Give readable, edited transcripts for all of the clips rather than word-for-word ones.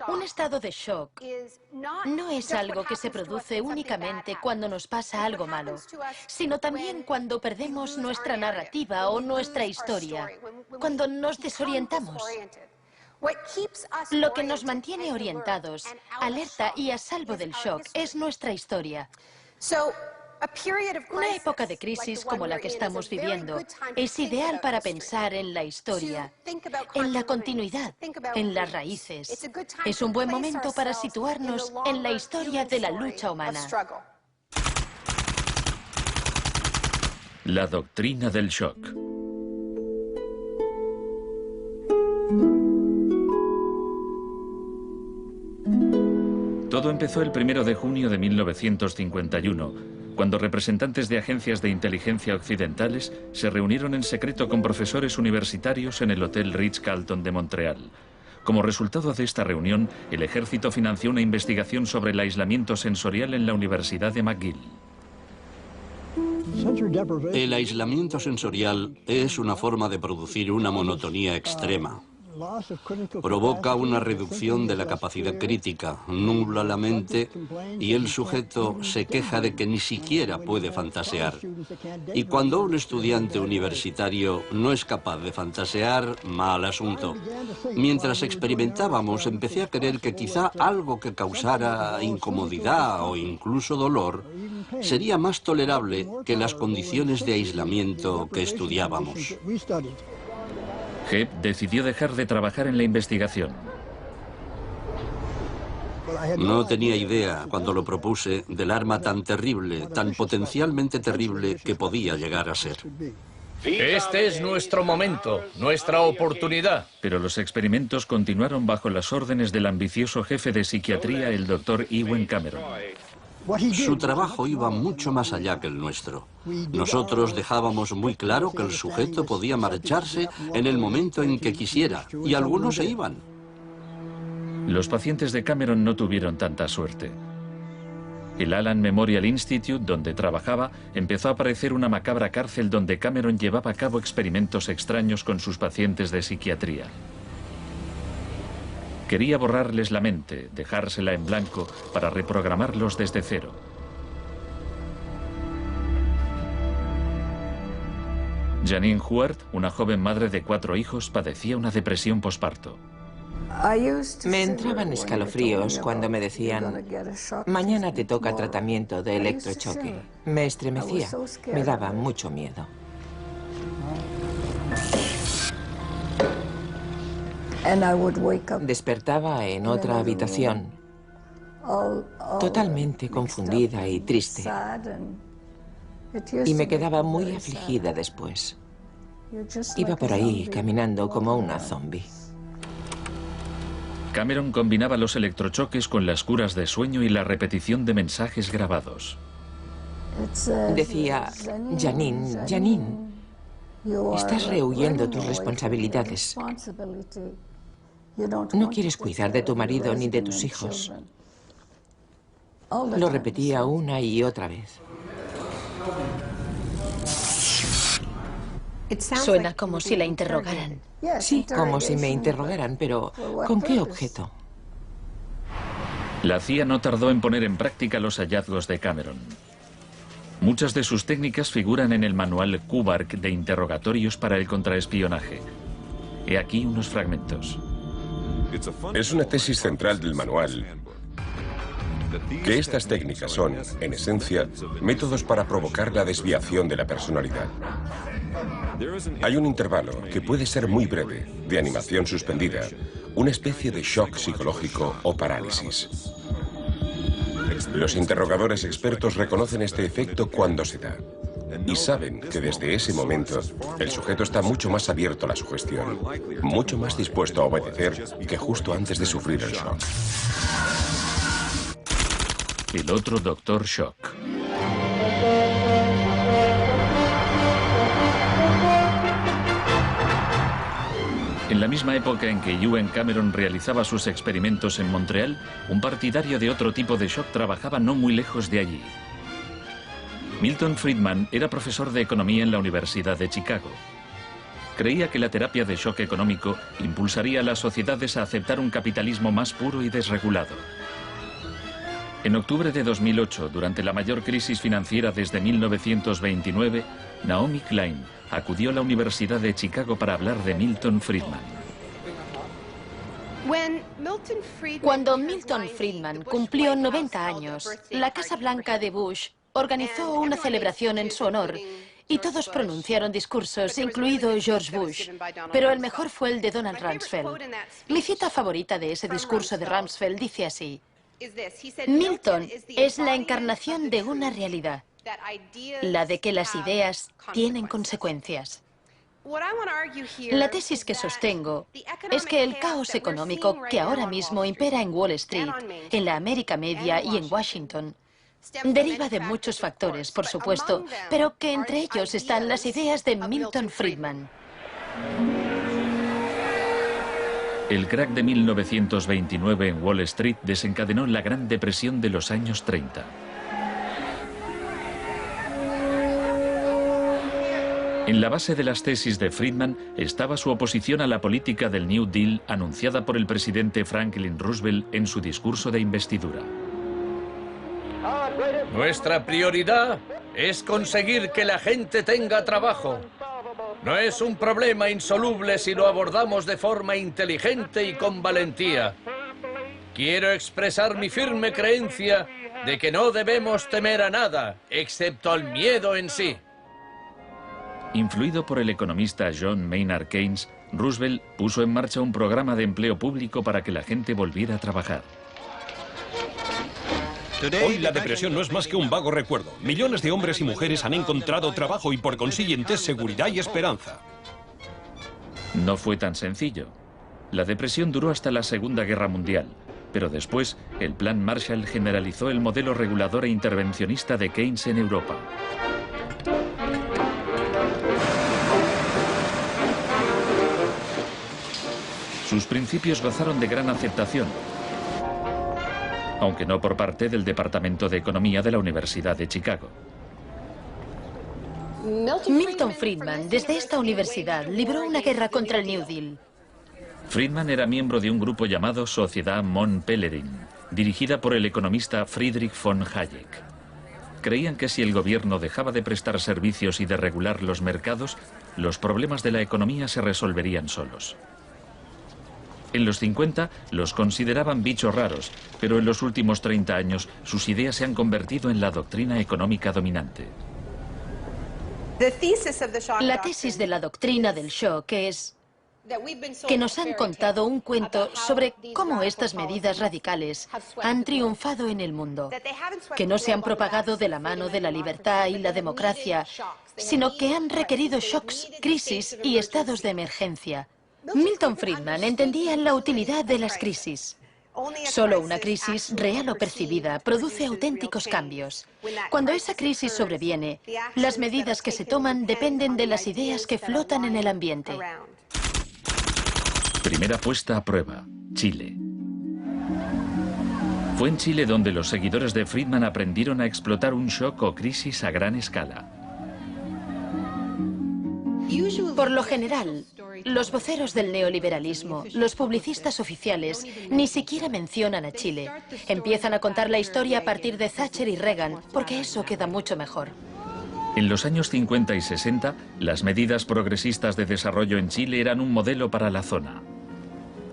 Un estado de shock no es algo que se produce únicamente cuando nos pasa algo malo, sino también cuando perdemos nuestra narrativa o nuestra historia, cuando nos desorientamos. Lo que nos mantiene orientados, alerta y a salvo del shock es nuestra historia. Una época de crisis como la que estamos viviendo es ideal para pensar en la historia, en la continuidad, en las raíces. Es un buen momento para situarnos en la historia de la lucha humana. La doctrina del shock. Todo empezó el 1 de junio de 1951, cuando representantes de agencias de inteligencia occidentales se reunieron en secreto con profesores universitarios en el Hotel Ritz-Carlton de Montreal. Como resultado de esta reunión, el ejército financió una investigación sobre el aislamiento sensorial en la Universidad de McGill. El aislamiento sensorial es una forma de producir una monotonía extrema. Provoca una reducción de la capacidad crítica, nubla la mente y el sujeto se queja de que ni siquiera puede fantasear. Y cuando un estudiante universitario no es capaz de fantasear, mal asunto. Mientras experimentábamos, empecé a creer que quizá algo que causara incomodidad o incluso dolor sería más tolerable que las condiciones de aislamiento que estudiábamos. Hebb decidió dejar de trabajar en la investigación. No tenía idea, cuando lo propuse, del arma tan terrible, tan potencialmente terrible que podía llegar a ser. Este es nuestro momento, nuestra oportunidad. Pero los experimentos continuaron bajo las órdenes del ambicioso jefe de psiquiatría, el Dr. Ewen Cameron. Su trabajo iba mucho más allá que el nuestro. Nosotros dejábamos muy claro que el sujeto podía marcharse en el momento en que quisiera, y algunos se iban. Los pacientes de Cameron no tuvieron tanta suerte. El Allen Memorial Institute, donde trabajaba, empezó a parecer una macabra cárcel donde Cameron llevaba a cabo experimentos extraños con sus pacientes de psiquiatría. Quería borrarles la mente, dejársela en blanco, para reprogramarlos desde cero. Janine Huart, una joven madre de 4 hijos, padecía una depresión posparto. Me entraban escalofríos cuando me decían: mañana te toca tratamiento de electrochoque. Me estremecía, me daba mucho miedo. Despertaba en otra habitación, totalmente confundida y triste. Y me quedaba muy afligida después. Iba por ahí caminando como una zombie. Cameron combinaba los electrochoques con las curas de sueño y la repetición de mensajes grabados. Decía: Janine, Janine, estás rehuyendo tus responsabilidades. No quieres cuidar de tu marido ni de tus hijos. Lo repetía una y otra vez. Suena como si la interrogaran. Sí, como si me interrogaran, pero ¿con qué objeto? La CIA no tardó en poner en práctica los hallazgos de Cameron. Muchas de sus técnicas figuran en el manual Kubark de interrogatorios para el contraespionaje. He aquí unos fragmentos. Es una tesis central del manual que estas técnicas son, en esencia, métodos para provocar la desviación de la personalidad. Hay un intervalo, que puede ser muy breve, de animación suspendida, una especie de shock psicológico o parálisis. Los interrogadores expertos reconocen este efecto cuando se da y saben que desde ese momento el sujeto está mucho más abierto a la sugestión, mucho más dispuesto a obedecer que justo antes de sufrir el shock. El otro Dr. Shock. En la misma época en que Ewen Cameron realizaba sus experimentos en Montreal, un partidario de otro tipo de shock trabajaba no muy lejos de allí. Milton Friedman era profesor de economía en la Universidad de Chicago. Creía que la terapia de shock económico impulsaría a las sociedades a aceptar un capitalismo más puro y desregulado. En octubre de 2008, durante la mayor crisis financiera desde 1929, Naomi Klein acudió a la Universidad de Chicago para hablar de Milton Friedman. Cuando Milton Friedman cumplió 90 años, la Casa Blanca de Bush organizó una celebración en su honor y todos pronunciaron discursos, incluido George Bush, pero el mejor fue el de Donald Rumsfeld. Mi cita favorita de ese discurso de Rumsfeld dice así: Milton es la encarnación de una realidad, la de que las ideas tienen consecuencias. La tesis que sostengo es que el caos económico que ahora mismo impera en Wall Street, en la América Media y en Washington, deriva de muchos factores, por supuesto, pero que entre ellos están las ideas de Milton Friedman. El crack de 1929 en Wall Street desencadenó la Gran Depresión de los años 30. En la base de las tesis de Friedman estaba su oposición a la política del New Deal anunciada por el presidente Franklin Roosevelt en su discurso de investidura. Nuestra prioridad es conseguir que la gente tenga trabajo. No es un problema insoluble si lo abordamos de forma inteligente y con valentía. Quiero expresar mi firme creencia de que no debemos temer a nada, excepto al miedo en sí. Influido por el economista John Maynard Keynes, Roosevelt puso en marcha un programa de empleo público para que la gente volviera a trabajar. Hoy la depresión no es más que un vago recuerdo. Millones de hombres y mujeres han encontrado trabajo y por consiguiente seguridad y esperanza. No fue tan sencillo. La depresión duró hasta la Segunda Guerra Mundial, pero después el Plan Marshall generalizó el modelo regulador e intervencionista de Keynes en Europa. Sus principios gozaron de gran aceptación, aunque no por parte del Departamento de Economía de la Universidad de Chicago. Milton Friedman, desde esta universidad, libró una guerra contra el New Deal. Friedman era miembro de un grupo llamado Sociedad Mont Pelerin, dirigida por el economista Friedrich von Hayek. Creían que si el gobierno dejaba de prestar servicios y de regular los mercados, los problemas de la economía se resolverían solos. En los 50 los consideraban bichos raros, pero en los últimos 30 años sus ideas se han convertido en la doctrina económica dominante. La tesis de la doctrina del shock es que nos han contado un cuento sobre cómo estas medidas radicales han triunfado en el mundo, que no se han propagado de la mano de la libertad y la democracia, sino que han requerido shocks, crisis y estados de emergencia. Milton Friedman entendía la utilidad de las crisis. Solo una crisis, real o percibida, produce auténticos cambios. Cuando esa crisis sobreviene, las medidas que se toman dependen de las ideas que flotan en el ambiente. Primera puesta a prueba, Chile. Fue en Chile donde los seguidores de Friedman aprendieron a explotar un shock o crisis a gran escala. Por lo general, los voceros del neoliberalismo, los publicistas oficiales, ni siquiera mencionan a Chile. Empiezan a contar la historia a partir de Thatcher y Reagan, porque eso queda mucho mejor. En los años 50 y 60, las medidas progresistas de desarrollo en Chile eran un modelo para la zona.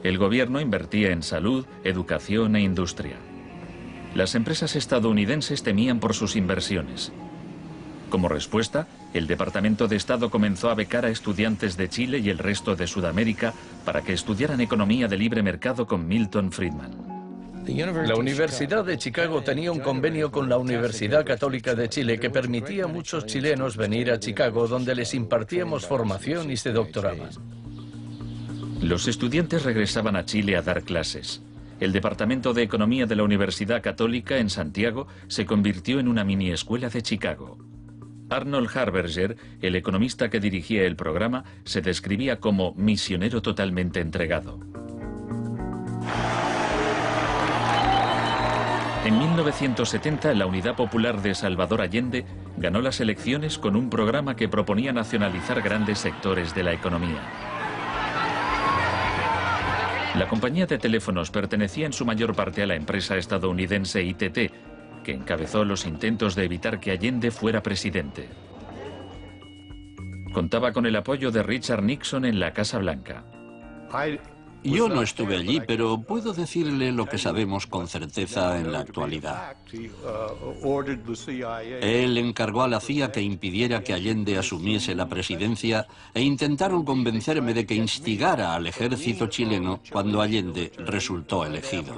El gobierno invertía en salud, educación e industria. Las empresas estadounidenses temían por sus inversiones. Como respuesta, el Departamento de Estado comenzó a becar a estudiantes de Chile y el resto de Sudamérica para que estudiaran economía de libre mercado con Milton Friedman. La Universidad de Chicago tenía un convenio con la Universidad Católica de Chile que permitía a muchos chilenos venir a Chicago, donde les impartíamos formación y se doctoraban. Los estudiantes regresaban a Chile a dar clases. El Departamento de Economía de la Universidad Católica en Santiago se convirtió en una mini escuela de Chicago. Arnold Harberger, el economista que dirigía el programa, se describía como misionero totalmente entregado. En 1970, la Unidad Popular de Salvador Allende ganó las elecciones con un programa que proponía nacionalizar grandes sectores de la economía. La compañía de teléfonos pertenecía en su mayor parte a la empresa estadounidense ITT, que encabezó los intentos de evitar que Allende fuera presidente. Contaba con el apoyo de Richard Nixon en la Casa Blanca. Yo no estuve allí, pero puedo decirle lo que sabemos con certeza en la actualidad. Él encargó a la CIA que impidiera que Allende asumiese la presidencia e intentaron convencerme de que instigara al ejército chileno cuando Allende resultó elegido.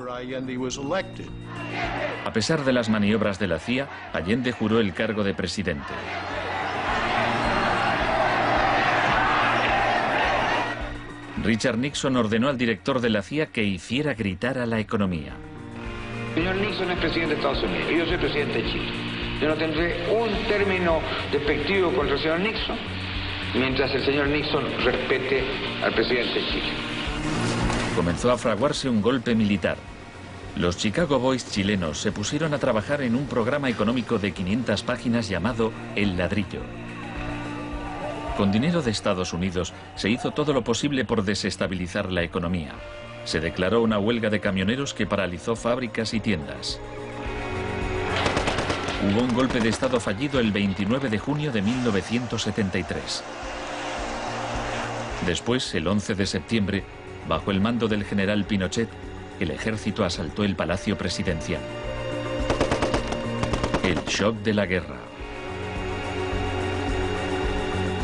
A pesar de las maniobras de la CIA, Allende juró el cargo de presidente. Richard Nixon ordenó al director de la CIA que hiciera gritar a la economía. Señor Nixon es presidente de Estados Unidos y yo soy presidente de Chile. Yo no tendré un término despectivo contra el señor Nixon mientras el señor Nixon respete al presidente de Chile. Comenzó a fraguarse un golpe militar. Los Chicago Boys chilenos se pusieron a trabajar en un programa económico de 500 páginas llamado El Ladrillo. Con dinero de Estados Unidos se hizo todo lo posible por desestabilizar la economía. Se declaró una huelga de camioneros que paralizó fábricas y tiendas. Hubo un golpe de Estado fallido el 29 de junio de 1973. Después, el 11 de septiembre, bajo el mando del general Pinochet, el ejército asaltó el Palacio Presidencial. El shock de la guerra.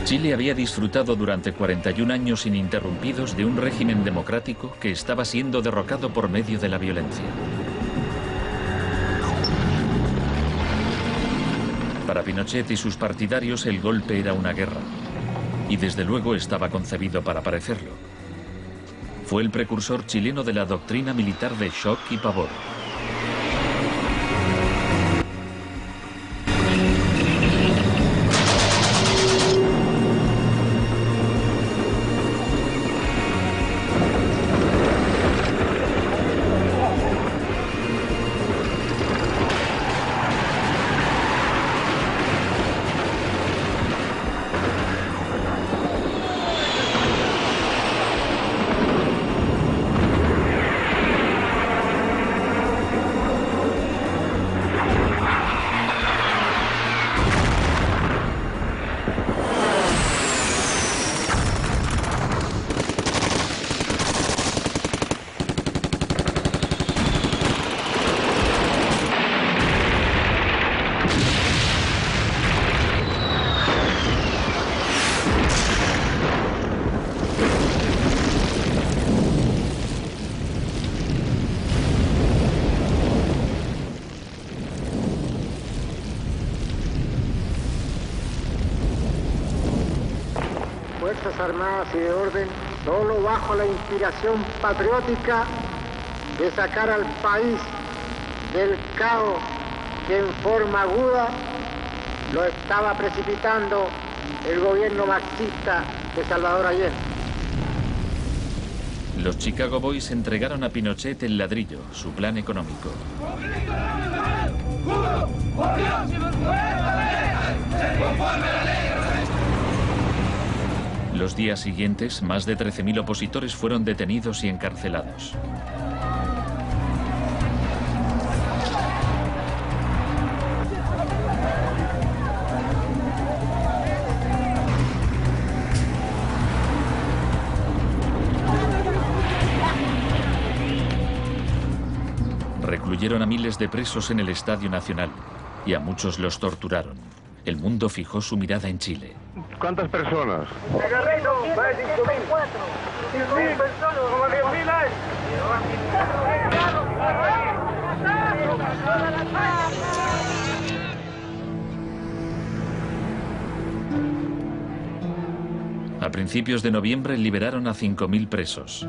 Chile había disfrutado durante 41 años ininterrumpidos de un régimen democrático que estaba siendo derrocado por medio de la violencia. Para Pinochet y sus partidarios el golpe era una guerra, y desde luego estaba concebido para parecerlo. Fue el precursor chileno de la doctrina militar de shock y pavor. Fuerzas Armadas y de Orden, solo bajo la inspiración patriótica de sacar al país del caos que en forma aguda lo estaba precipitando el gobierno marxista de Salvador Allende. Los Chicago Boys entregaron a Pinochet El Ladrillo, su plan económico. Los días siguientes, más de 13.000 opositores fueron detenidos y encarcelados. Recluyeron a miles de presos en el Estadio Nacional y a muchos los torturaron. El mundo fijó su mirada en Chile. ¿Cuántas personas? Más de 5.000 personas, como 10.000 hay. A principios de noviembre liberaron a 5.000 presos.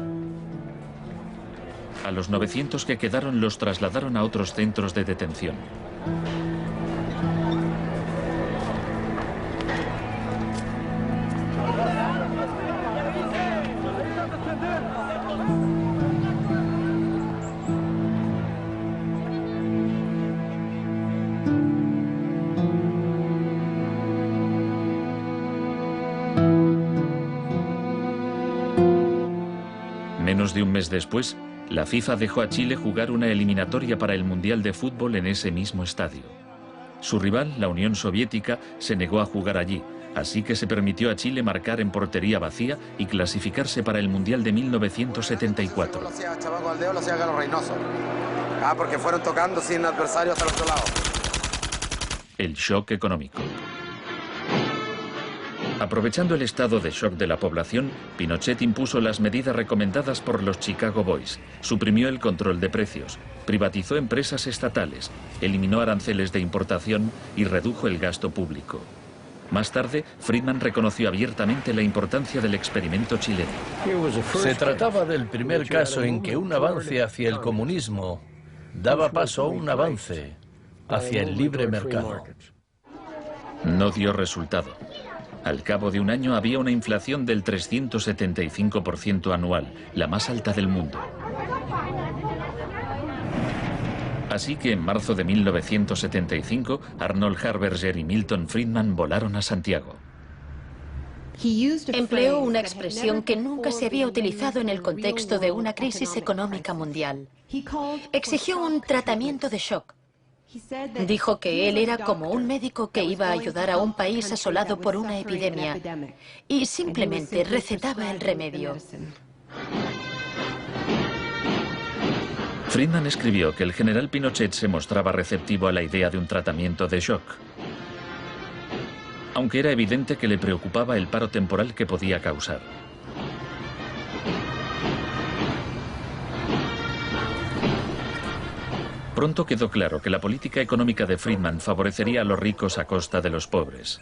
A los 900 que quedaron los trasladaron a otros centros de detención. Menos de un mes después, la FIFA dejó a Chile jugar una eliminatoria para el Mundial de Fútbol en ese mismo estadio. Su rival, la Unión Soviética, se negó a jugar allí, así que se permitió a Chile marcar en portería vacía y clasificarse para el Mundial de 1974. Porque fueron tocando sin adversario hasta el otro lado. El shock económico. Aprovechando el estado de shock de la población, Pinochet impuso las medidas recomendadas por los Chicago Boys, suprimió el control de precios, privatizó empresas estatales, eliminó aranceles de importación y redujo el gasto público. Más tarde, Friedman reconoció abiertamente la importancia del experimento chileno. Se trataba del primer caso en que un avance hacia el comunismo daba paso a un avance hacia el libre mercado. No dio resultado. Al cabo de un año había una inflación del 375% anual, la más alta del mundo. Así que en marzo de 1975, Arnold Harberger y Milton Friedman volaron a Santiago. Empleó una expresión que nunca se había utilizado en el contexto de una crisis económica mundial. Exigió un tratamiento de shock. Dijo que él era como un médico que iba a ayudar a un país asolado por una epidemia y simplemente recetaba el remedio. Friedman escribió que el general Pinochet se mostraba receptivo a la idea de un tratamiento de shock, aunque era evidente que le preocupaba el paro temporal que podía causar. Pronto quedó claro que la política económica de Friedman favorecería a los ricos a costa de los pobres.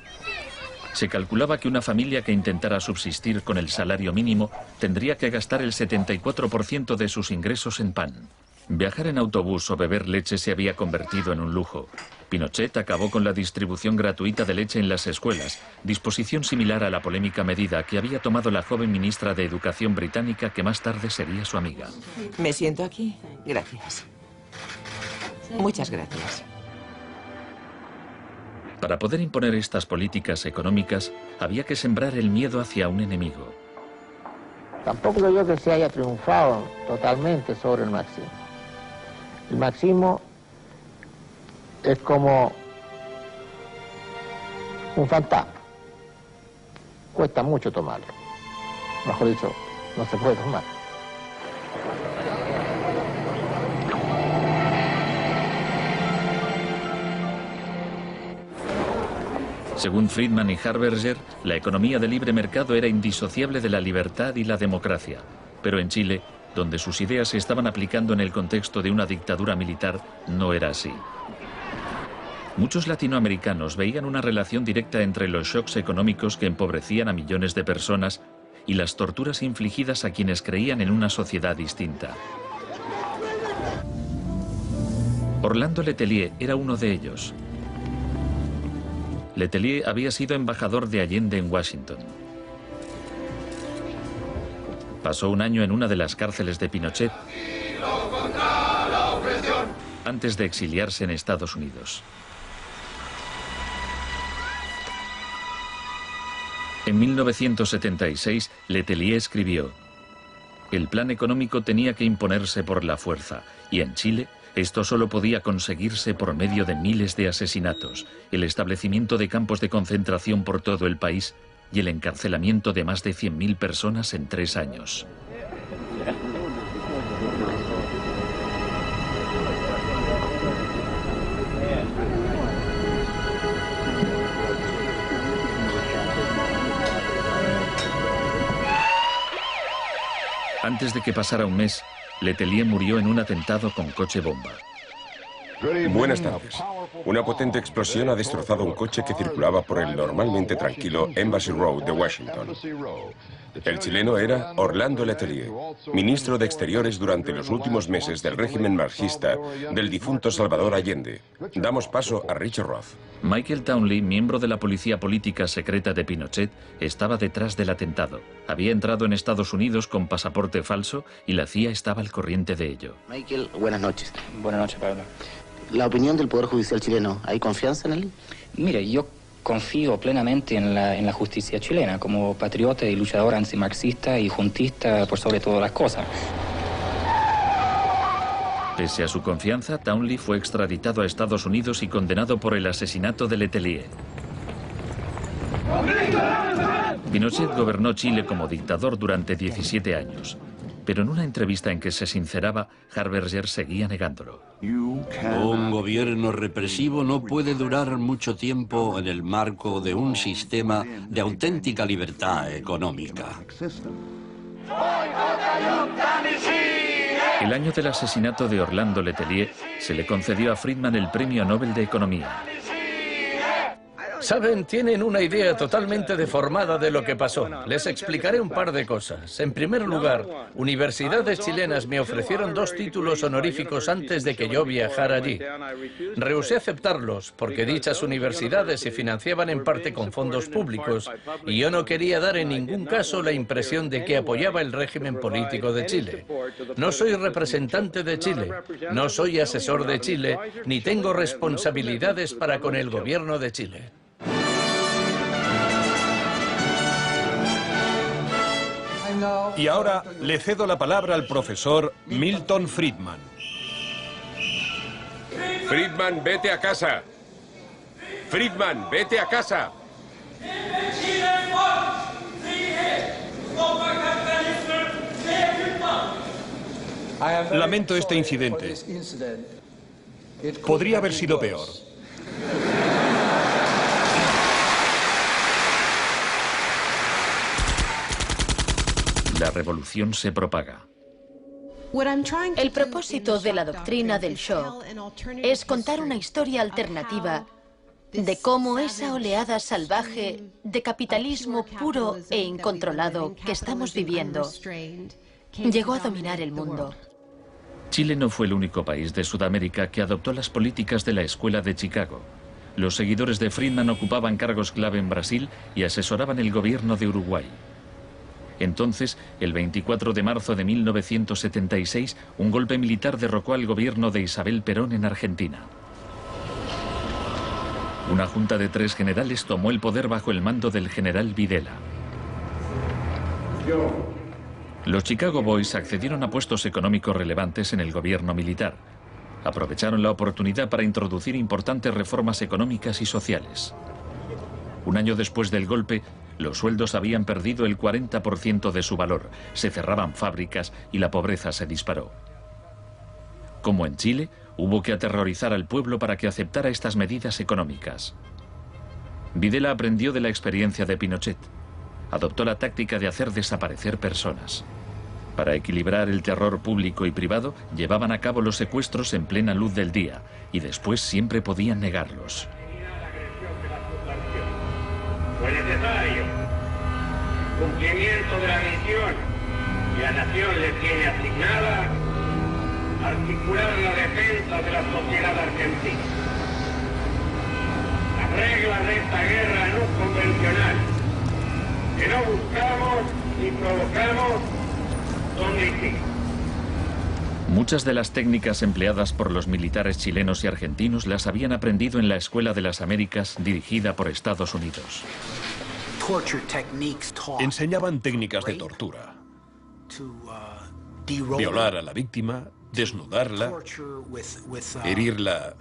Se calculaba que una familia que intentara subsistir con el salario mínimo tendría que gastar el 74% de sus ingresos en pan. Viajar en autobús o beber leche se había convertido en un lujo. Pinochet acabó con la distribución gratuita de leche en las escuelas, disposición similar a la polémica medida que había tomado la joven ministra de Educación británica que más tarde sería su amiga. ¿Me siento aquí? Gracias. Muchas gracias. Para poder imponer estas políticas económicas, había que sembrar el miedo hacia un enemigo. Tampoco creo yo que se haya triunfado totalmente sobre el marxismo. El marxismo es como un fantasma. Cuesta mucho tomarlo. Mejor dicho, no se puede tomar. Según Friedman y Harberger, la economía de libre mercado era indisociable de la libertad y la democracia. Pero en Chile, donde sus ideas se estaban aplicando en el contexto de una dictadura militar, no era así. Muchos latinoamericanos veían una relación directa entre los shocks económicos que empobrecían a millones de personas y las torturas infligidas a quienes creían en una sociedad distinta. Orlando Letelier era uno de ellos. Letelier había sido embajador de Allende en Washington. Pasó un año en una de las cárceles de Pinochet antes de exiliarse en Estados Unidos. En 1976, Letelier escribió: el plan económico tenía que imponerse por la fuerza, y en Chile esto solo podía conseguirse por medio de miles de asesinatos, el establecimiento de campos de concentración por todo el país y el encarcelamiento de más de 100.000 personas en 3 años. Antes de que pasara un mes, Letelier murió en un atentado con coche bomba. Buenas tardes. Una potente explosión ha destrozado un coche que circulaba por el normalmente tranquilo Embassy Road de Washington. El chileno era Orlando Letelier, ministro de Exteriores durante los últimos meses del régimen marxista del difunto Salvador Allende. Damos paso a Richard Roth. Michael Townley, miembro de la policía política secreta de Pinochet, estaba detrás del atentado. Había entrado en Estados Unidos con pasaporte falso y la CIA estaba al corriente de ello. Michael, buenas noches. Buenas noches, Pablo. La opinión del Poder Judicial chileno, ¿hay confianza en él? Mire, yo confío plenamente en la justicia chilena, como patriota y luchador antimarxista y juntista por sobre todas las cosas. Pese a su confianza, Townley fue extraditado a Estados Unidos y condenado por el asesinato de Letelier. Pinochet gobernó Chile como dictador durante 17 años, pero en una entrevista en que se sinceraba, Harberger seguía negándolo. Un gobierno represivo no puede durar mucho tiempo en el marco de un sistema de auténtica libertad económica. El año del asesinato de Orlando Letelier se le concedió a Friedman el Premio Nobel de Economía. Saben, tienen una idea totalmente deformada de lo que pasó. Les explicaré un par de cosas. En primer lugar, universidades chilenas me ofrecieron 2 títulos honoríficos antes de que yo viajara allí. Rehusé aceptarlos porque dichas universidades se financiaban en parte con fondos públicos y yo no quería dar en ningún caso la impresión de que apoyaba el régimen político de Chile. No soy representante de Chile, no soy asesor de Chile, ni tengo responsabilidades para con el gobierno de Chile. Y ahora le cedo la palabra al profesor Milton Friedman. Friedman, vete a casa. Friedman, vete a casa. Lamento este incidente. Podría haber sido peor. La revolución se propaga. El propósito de la doctrina del shock es contar una historia alternativa de cómo esa oleada salvaje de capitalismo puro e incontrolado que estamos viviendo llegó a dominar el mundo. Chile no fue el único país de Sudamérica que adoptó las políticas de la Escuela de Chicago. Los seguidores de Friedman ocupaban cargos clave en Brasil y asesoraban el gobierno de Uruguay. Entonces, el 24 de marzo de 1976, un golpe militar derrocó al gobierno de Isabel Perón en Argentina. Una junta de 3 generales tomó el poder bajo el mando del general Videla. Los Chicago Boys accedieron a puestos económicos relevantes en el gobierno militar. Aprovecharon la oportunidad para introducir importantes reformas económicas y sociales. Un año después del golpe, los sueldos habían perdido el 40% de su valor, se cerraban fábricas y la pobreza se disparó. Como en Chile, hubo que aterrorizar al pueblo para que aceptara estas medidas económicas. Videla aprendió de la experiencia de Pinochet. Adoptó la táctica de hacer desaparecer personas. Para equilibrar el terror público y privado, llevaban a cabo los secuestros en plena luz del día y después siempre podían negarlos. Fue necesario cumplimiento de la misión que la nación le tiene asignada, articular la defensa de la sociedad argentina. Las reglas de esta guerra no convencional, que no buscamos ni provocamos, son distintas. Muchas de las técnicas empleadas por los militares chilenos y argentinos las habían aprendido en la Escuela de las Américas, dirigida por Estados Unidos. Enseñaban técnicas de tortura. Violar a la víctima, desnudarla, herirla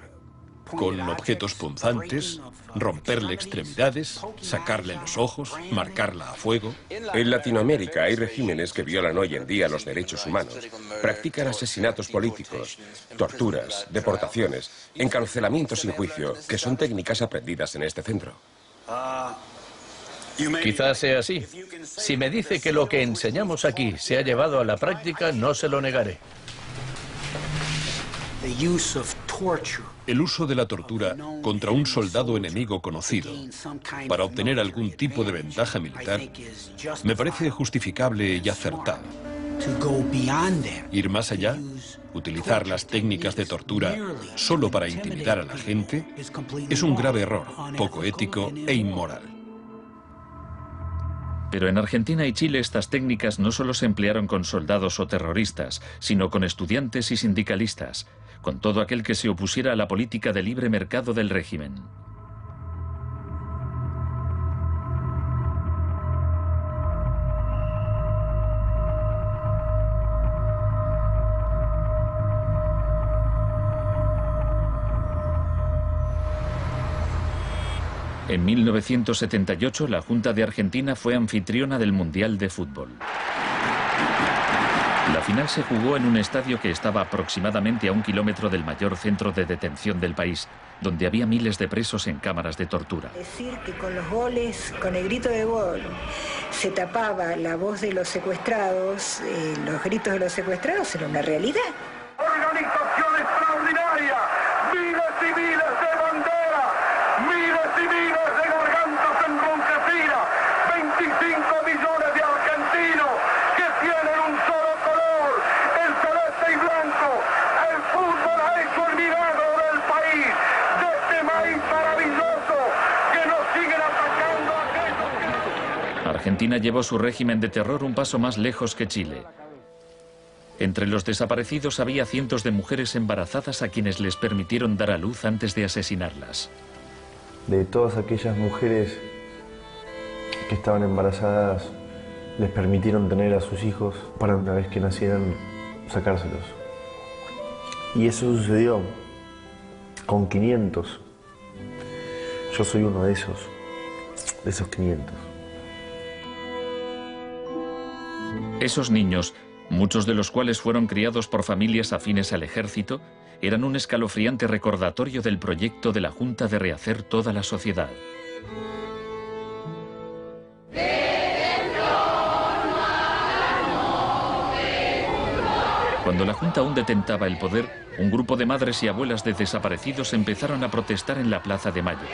con objetos punzantes, romperle extremidades, sacarle los ojos, marcarla a fuego. En Latinoamérica hay regímenes que violan hoy en día los derechos humanos. Practican asesinatos políticos, torturas, deportaciones, encarcelamientos sin juicio, que son técnicas aprendidas en este centro. Quizás sea así. Si me dice que lo que enseñamos aquí se ha llevado a la práctica, no se lo negaré. El uso de la tortura contra un soldado enemigo conocido para obtener algún tipo de ventaja militar me parece justificable y acertado. Ir más allá, utilizar las técnicas de tortura solo para intimidar a la gente, es un grave error, poco ético e inmoral. Pero en Argentina y Chile estas técnicas no solo se emplearon con soldados o terroristas, sino con estudiantes y sindicalistas, con todo aquel que se opusiera a la política de libre mercado del régimen. En 1978, la Junta de Argentina fue anfitriona del Mundial de Fútbol. La final se jugó en un estadio que estaba aproximadamente a 1 kilómetro del mayor centro de detención del país, donde había miles de presos en cámaras de tortura. Decir que con los goles, con el grito de gol, se tapaba la voz de los secuestrados, los gritos de los secuestrados, era una realidad. Organización extraordinaria, miles y miles de banderas, miles y miles de gargantas enronquecidas, 25 millones de argentinos que tienen un solo color, el celeste y blanco. El fútbol ha hecho el milagro del país, de este maíz maravilloso que nos siguen atacando a aquellos que... Argentina llevó su régimen de terror un paso más lejos que Chile. Entre los desaparecidos había cientos de mujeres embarazadas a quienes les permitieron dar a luz antes de asesinarlas. De todas aquellas mujeres que estaban embarazadas, les permitieron tener a sus hijos para una vez que nacieran sacárselos. Y eso sucedió con 500. Yo soy uno de esos 500. Esos niños, muchos de los cuales fueron criados por familias afines al ejército, eran un escalofriante recordatorio del proyecto de la Junta de rehacer toda la sociedad. Cuando la Junta aún detentaba el poder, un grupo de madres y abuelas de desaparecidos empezaron a protestar en la Plaza de Mayo.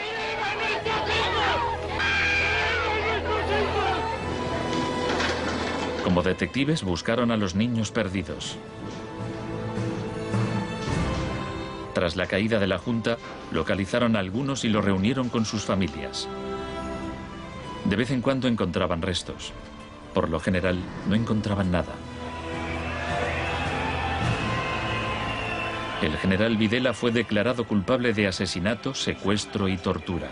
Como detectives buscaron a los niños perdidos. Tras la caída de la Junta, localizaron a algunos y los reunieron con sus familias. De vez en cuando encontraban restos. Por lo general, no encontraban nada. El general Videla fue declarado culpable de asesinato, secuestro y tortura.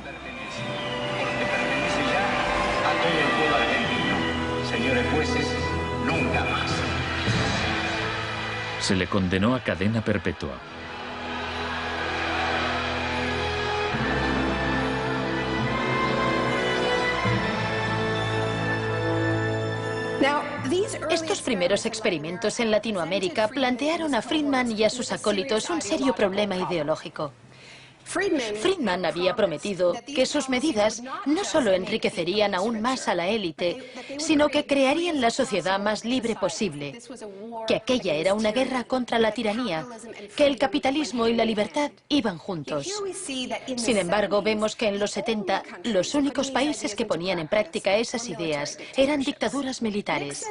Señores jueces, nunca más. Se le condenó a cadena perpetua. Estos primeros experimentos en Latinoamérica plantearon a Friedman y a sus acólitos un serio problema ideológico. Friedman había prometido que sus medidas no solo enriquecerían aún más a la élite, sino que crearían la sociedad más libre posible, que aquella era una guerra contra la tiranía, que el capitalismo y la libertad iban juntos. Sin embargo, vemos que en los 70 los únicos países que ponían en práctica esas ideas eran dictaduras militares.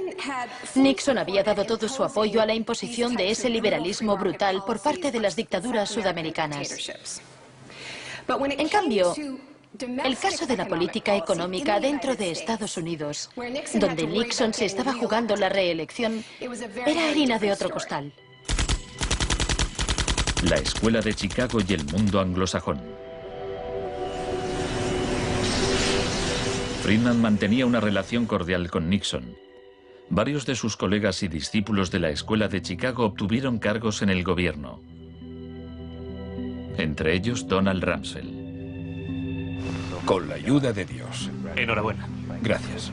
Nixon había dado todo su apoyo a la imposición de ese liberalismo brutal por parte de las dictaduras sudamericanas. En cambio, el caso de la política económica dentro de Estados Unidos, donde Nixon se estaba jugando la reelección, era harina de otro costal. La Escuela de Chicago y el mundo anglosajón. Friedman mantenía una relación cordial con Nixon. Varios de sus colegas y discípulos de la Escuela de Chicago obtuvieron cargos en el gobierno. Entre ellos Donald Rumsfeld. Con la ayuda de Dios. Enhorabuena. Gracias.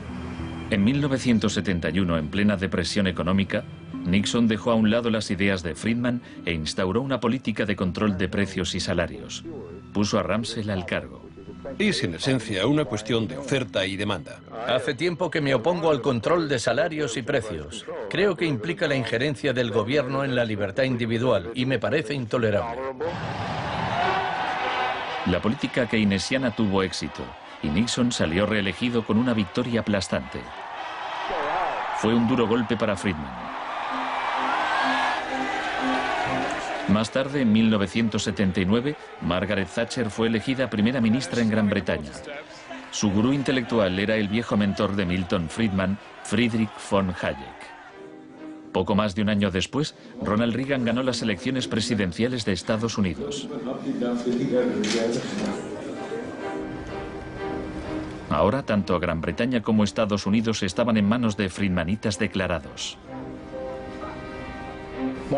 En 1971, en plena depresión económica, Nixon dejó a un lado las ideas de Friedman e instauró una política de control de precios y salarios. Puso a Rumsfeld al cargo. Es en esencia una cuestión de oferta y demanda. Hace tiempo que me opongo al control de salarios y precios. Creo que implica la injerencia del gobierno en la libertad individual y me parece intolerable. La política keynesiana tuvo éxito y Nixon salió reelegido con una victoria aplastante. Fue un duro golpe para Friedman. Más tarde, en 1979, Margaret Thatcher fue elegida primera ministra en Gran Bretaña. Su gurú intelectual era el viejo mentor de Milton Friedman, Friedrich von Hayek. Poco más de un año después, Ronald Reagan ganó las elecciones presidenciales de Estados Unidos. Ahora, tanto Gran Bretaña como Estados Unidos estaban en manos de friedmanitas declarados.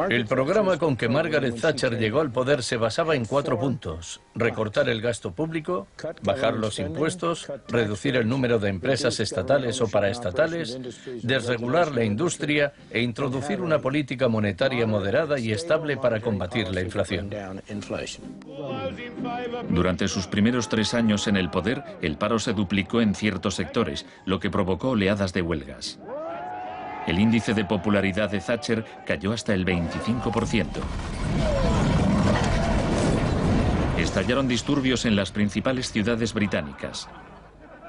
El programa con que Margaret Thatcher llegó al poder se basaba en 4 puntos: recortar el gasto público, bajar los impuestos, reducir el número de empresas estatales o paraestatales, desregular la industria e introducir una política monetaria moderada y estable para combatir la inflación. Durante sus primeros 3 años en el poder, el paro se duplicó en ciertos sectores, lo que provocó oleadas de huelgas. El índice de popularidad de Thatcher cayó hasta el 25%. Estallaron disturbios en las principales ciudades británicas.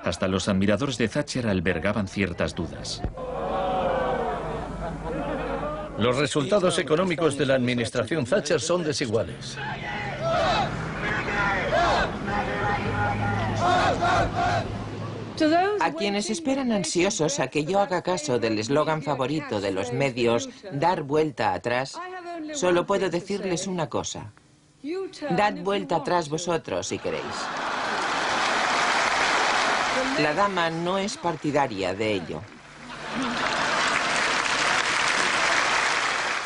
Hasta los admiradores de Thatcher albergaban ciertas dudas. Los resultados económicos de la administración Thatcher son desiguales. A quienes esperan ansiosos a que yo haga caso del eslogan favorito de los medios, dar vuelta atrás, solo puedo decirles una cosa: dad vuelta atrás vosotros si queréis. La dama no es partidaria de ello.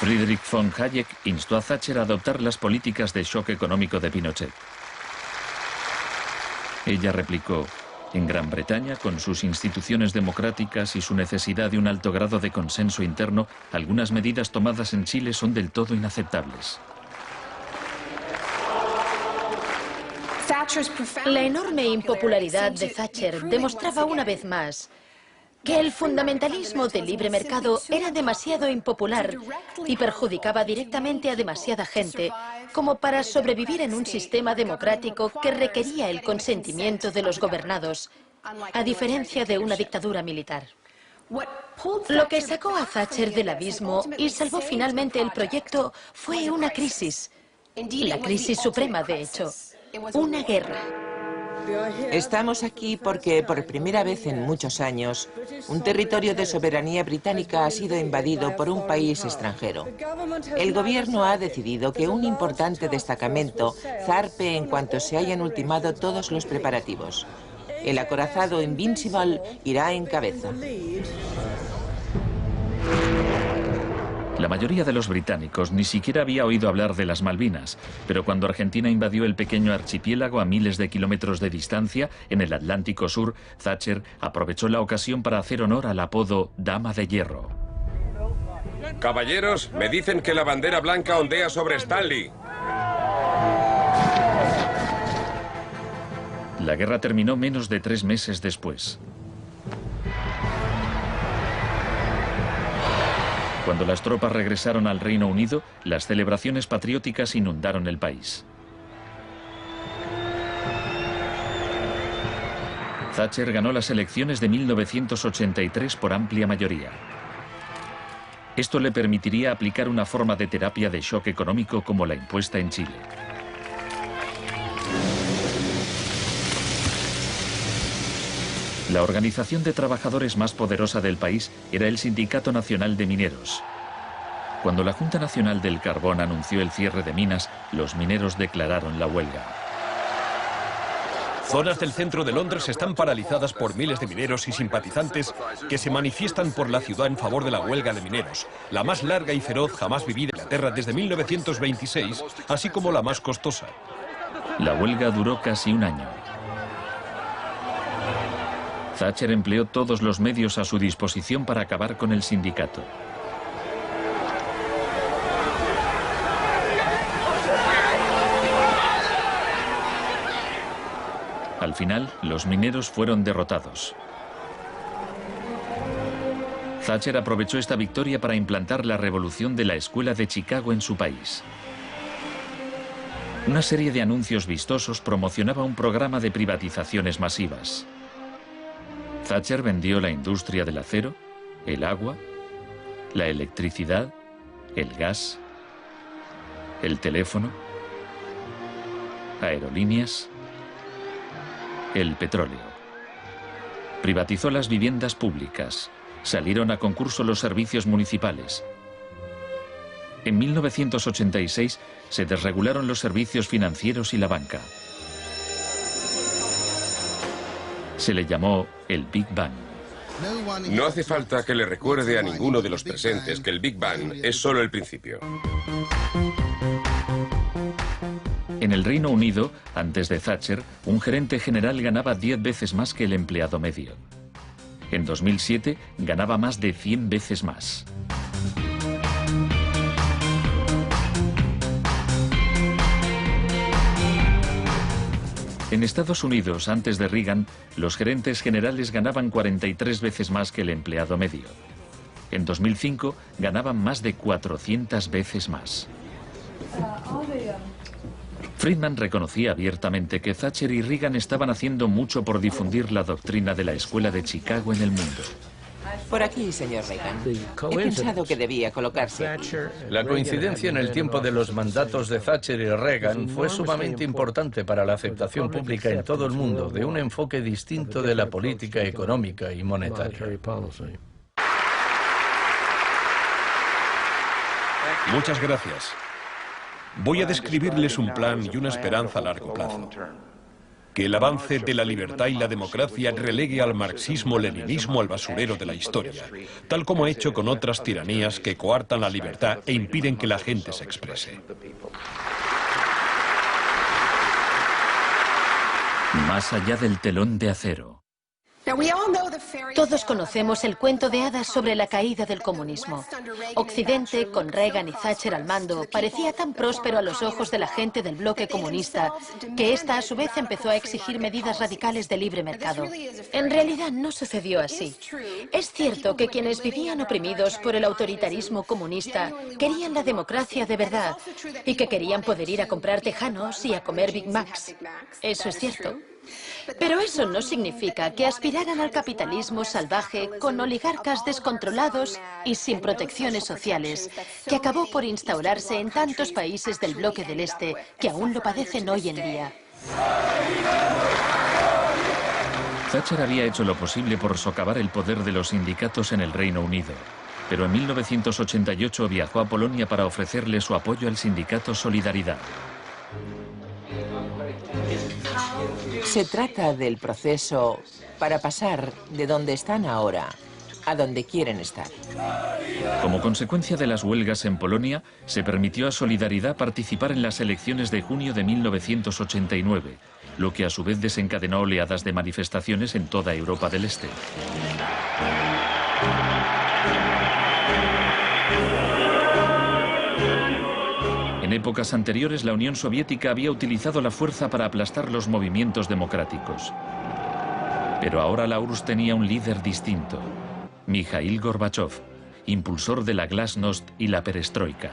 Friedrich von Hayek instó a Thatcher a adoptar las políticas de shock económico de Pinochet. Ella replicó: en Gran Bretaña, con sus instituciones democráticas y su necesidad de un alto grado de consenso interno, algunas medidas tomadas en Chile son del todo inaceptables. La enorme impopularidad de Thatcher demostraba una vez más que el fundamentalismo del libre mercado era demasiado impopular y perjudicaba directamente a demasiada gente como para sobrevivir en un sistema democrático que requería el consentimiento de los gobernados, a diferencia de una dictadura militar. Lo que sacó a Thatcher del abismo y salvó finalmente el proyecto fue una crisis, la crisis suprema, de hecho, una guerra. Estamos aquí porque, por primera vez en muchos años, un territorio de soberanía británica ha sido invadido por un país extranjero. El gobierno ha decidido que un importante destacamento zarpe en cuanto se hayan ultimado todos los preparativos. El acorazado Invincible irá en cabeza. La mayoría de los británicos ni siquiera había oído hablar de las Malvinas, pero cuando Argentina invadió el pequeño archipiélago a miles de kilómetros de distancia, en el Atlántico Sur, Thatcher aprovechó la ocasión para hacer honor al apodo Dama de Hierro. Caballeros, me dicen que la bandera blanca ondea sobre Stanley. La guerra terminó menos de 3 meses después. Cuando las tropas regresaron al Reino Unido, las celebraciones patrióticas inundaron el país. Thatcher ganó las elecciones de 1983 por amplia mayoría. Esto le permitiría aplicar una forma de terapia de shock económico como la impuesta en Chile. La organización de trabajadores más poderosa del país era el Sindicato Nacional de Mineros. Cuando la Junta Nacional del Carbón anunció el cierre de minas, los mineros declararon la huelga. Zonas del centro de Londres están paralizadas por miles de mineros y simpatizantes que se manifiestan por la ciudad en favor de la huelga de mineros, la más larga y feroz jamás vivida en Inglaterra desde 1926, así como la más costosa. La huelga duró casi un año. Thatcher empleó todos los medios a su disposición para acabar con el sindicato. Al final, los mineros fueron derrotados. Thatcher aprovechó esta victoria para implantar la revolución de la Escuela de Chicago en su país. Una serie de anuncios vistosos promocionaba un programa de privatizaciones masivas. Thatcher vendió la industria del acero, el agua, la electricidad, el gas, el teléfono, aerolíneas, el petróleo. Privatizó las viviendas públicas. Salieron a concurso los servicios municipales. En 1986 se desregularon los servicios financieros y la banca. Se le llamó el Big Bang. No hace falta que le recuerde a ninguno de los presentes que el Big Bang es solo el principio. En el Reino Unido, antes de Thatcher, un gerente general ganaba 10 veces más que el empleado medio. En 2007 ganaba más de 100 veces más. En Estados Unidos, antes de Reagan, los gerentes generales ganaban 43 veces más que el empleado medio. En 2005 ganaban más de 400 veces más. Friedman reconocía abiertamente que Thatcher y Reagan estaban haciendo mucho por difundir la doctrina de la Escuela de Chicago en el mundo. Por aquí, señor Reagan. He pensado que debía colocarse aquí. La coincidencia en el tiempo de los mandatos de Thatcher y Reagan fue sumamente importante para la aceptación pública en todo el mundo de un enfoque distinto de la política económica y monetaria. Muchas gracias. Voy a describirles un plan y una esperanza a largo plazo. Que el avance de la libertad y la democracia relegue al marxismo-leninismo al basurero de la historia, tal como ha hecho con otras tiranías que coartan la libertad e impiden que la gente se exprese. Más allá del telón de acero. Todos conocemos el cuento de hadas sobre la caída del comunismo. Occidente, con Reagan y Thatcher al mando, parecía tan próspero a los ojos de la gente del bloque comunista que ésta a su vez empezó a exigir medidas radicales de libre mercado. En realidad no sucedió así. Es cierto que quienes vivían oprimidos por el autoritarismo comunista querían la democracia de verdad y que querían poder ir a comprar tejanos y a comer Big Macs. Eso es cierto. Pero eso no significa que aspiraran al capitalismo salvaje con oligarcas descontrolados y sin protecciones sociales, que acabó por instaurarse en tantos países del bloque del Este que aún lo padecen hoy en día. Thatcher había hecho lo posible por socavar el poder de los sindicatos en el Reino Unido, pero en 1988 viajó a Polonia para ofrecerle su apoyo al sindicato Solidaridad. Se trata del proceso para pasar de donde están ahora a donde quieren estar. Como consecuencia de las huelgas en Polonia, se permitió a Solidaridad participar en las elecciones de junio de 1989, lo que a su vez desencadenó oleadas de manifestaciones en toda Europa del Este. En épocas anteriores, la Unión Soviética había utilizado la fuerza para aplastar los movimientos democráticos. Pero ahora la URSS tenía un líder distinto, Mikhail Gorbachov, impulsor de la Glasnost y la Perestroika.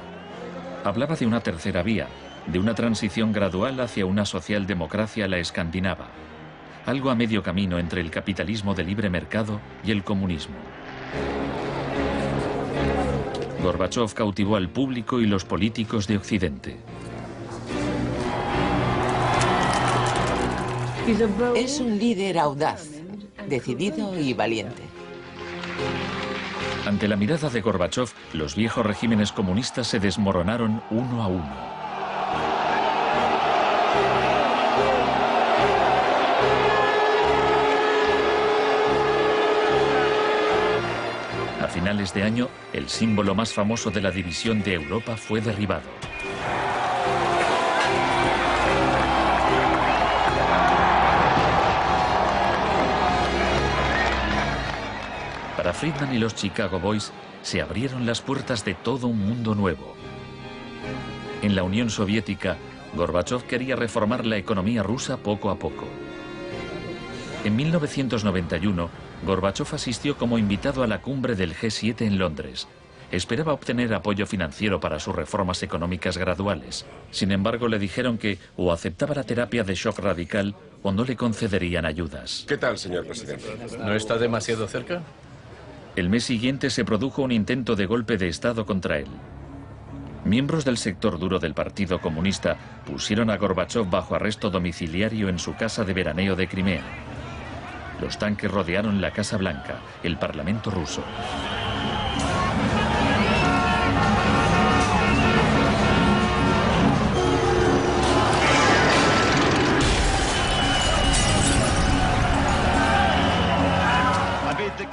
Hablaba de una tercera vía, de una transición gradual hacia una socialdemocracia a la escandinava, algo a medio camino entre el capitalismo de libre mercado y el comunismo. Gorbachov cautivó al público y los políticos de Occidente. Es un líder audaz, decidido y valiente. Ante la mirada de Gorbachov, los viejos regímenes comunistas se desmoronaron uno a uno. A finales de año, el símbolo más famoso de la división de Europa fue derribado. Para Friedman y los Chicago Boys, se abrieron las puertas de todo un mundo nuevo. En la Unión Soviética, Gorbachov quería reformar la economía rusa poco a poco. En 1991, Gorbachov asistió como invitado a la cumbre del G7 en Londres. Esperaba obtener apoyo financiero para sus reformas económicas graduales. Sin embargo, le dijeron que o aceptaba la terapia de shock radical o no le concederían ayudas. ¿Qué tal, señor presidente? ¿No está demasiado cerca? El mes siguiente se produjo un intento de golpe de Estado contra él. Miembros del sector duro del Partido Comunista pusieron a Gorbachov bajo arresto domiciliario en su casa de veraneo de Crimea. Los tanques rodearon la Casa Blanca, el Parlamento ruso.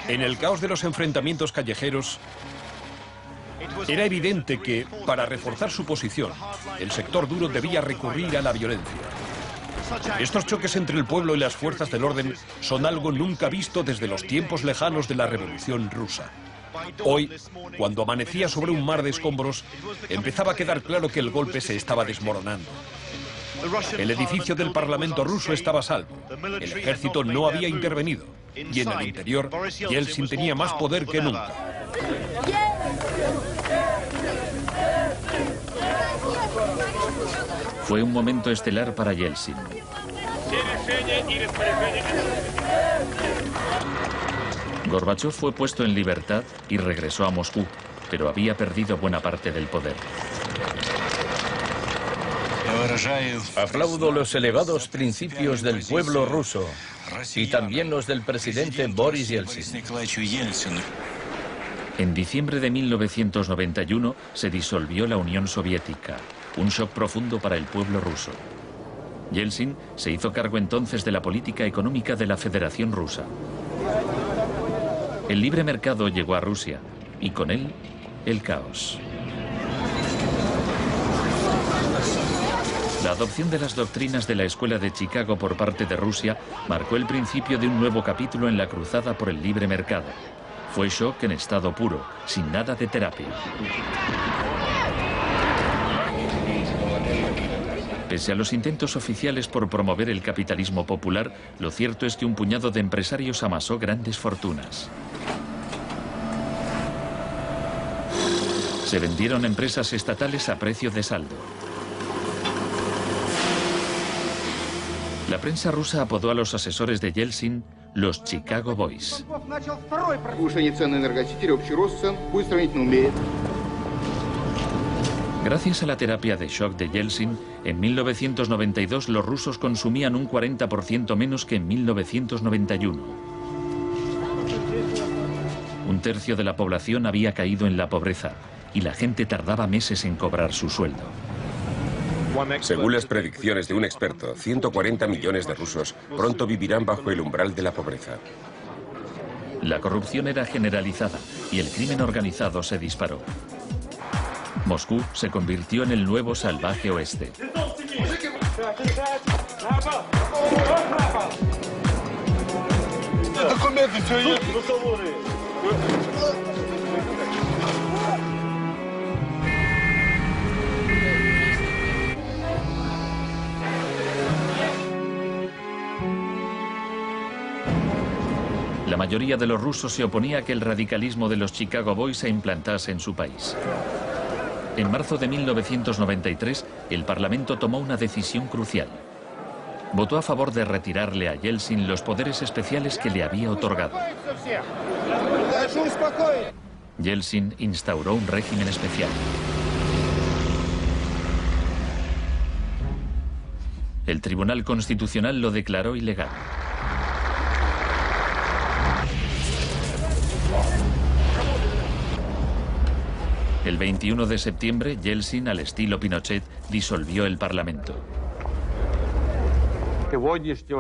En el caos de los enfrentamientos callejeros, era evidente que, para reforzar su posición, el sector duro debía recurrir a la violencia. Estos choques entre el pueblo y las fuerzas del orden son algo nunca visto desde los tiempos lejanos de la Revolución Rusa. Hoy, cuando amanecía sobre un mar de escombros, empezaba a quedar claro que el golpe se estaba desmoronando. El edificio del Parlamento ruso estaba a salvo. El ejército no había intervenido. Y en el interior, Yeltsin tenía más poder que nunca. Fue un momento estelar para Yeltsin. Gorbachov fue puesto en libertad y regresó a Moscú, pero había perdido buena parte del poder. Aplaudo los elevados principios del pueblo ruso y también los del presidente Boris Yeltsin. En diciembre de 1991 se disolvió la Unión Soviética, un shock profundo para el pueblo ruso. Yeltsin se hizo cargo entonces de la política económica de la Federación Rusa. El libre mercado llegó a Rusia y con él el caos. La adopción de las doctrinas de la Escuela de Chicago por parte de Rusia marcó el principio de un nuevo capítulo en la cruzada por el libre mercado. Fue shock en estado puro, sin nada de terapia. Pese a los intentos oficiales por promover el capitalismo popular, lo cierto es que un puñado de empresarios amasó grandes fortunas. Se vendieron empresas estatales a precio de saldo. La prensa rusa apodó a los asesores de Yeltsin los Chicago Boys. Gracias a la terapia de shock de Yeltsin, en 1992 los rusos consumían un 40% menos que en 1991. Un tercio de la población había caído en la pobreza y la gente tardaba meses en cobrar su sueldo. Según las predicciones de un experto, 140 millones de rusos pronto vivirán bajo el umbral de la pobreza. La corrupción era generalizada y el crimen organizado se disparó. Moscú se convirtió en el nuevo salvaje oeste. La mayoría de los rusos se oponía a que el radicalismo de los Chicago Boys se implantase en su país. En marzo de 1993, el Parlamento tomó una decisión crucial. Votó a favor de retirarle a Yeltsin los poderes especiales que le había otorgado. Yeltsin instauró un régimen especial. El Tribunal Constitucional lo declaró ilegal. El 21 de septiembre, Yeltsin, al estilo Pinochet, disolvió el Parlamento.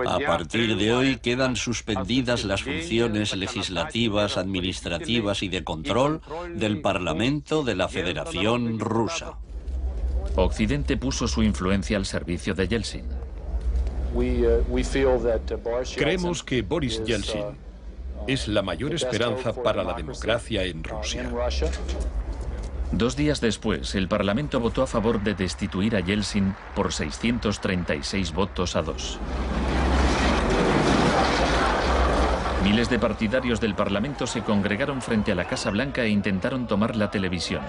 A partir de hoy quedan suspendidas las funciones legislativas, administrativas y de control del Parlamento de la Federación Rusa. Occidente puso su influencia al servicio de Yeltsin. Creemos que Boris Yeltsin es la mayor esperanza para la democracia en Rusia. 2 días después, el Parlamento votó a favor de destituir a Yeltsin por 636 votos a 2. Miles de partidarios del Parlamento se congregaron frente a la Casa Blanca e intentaron tomar la televisión.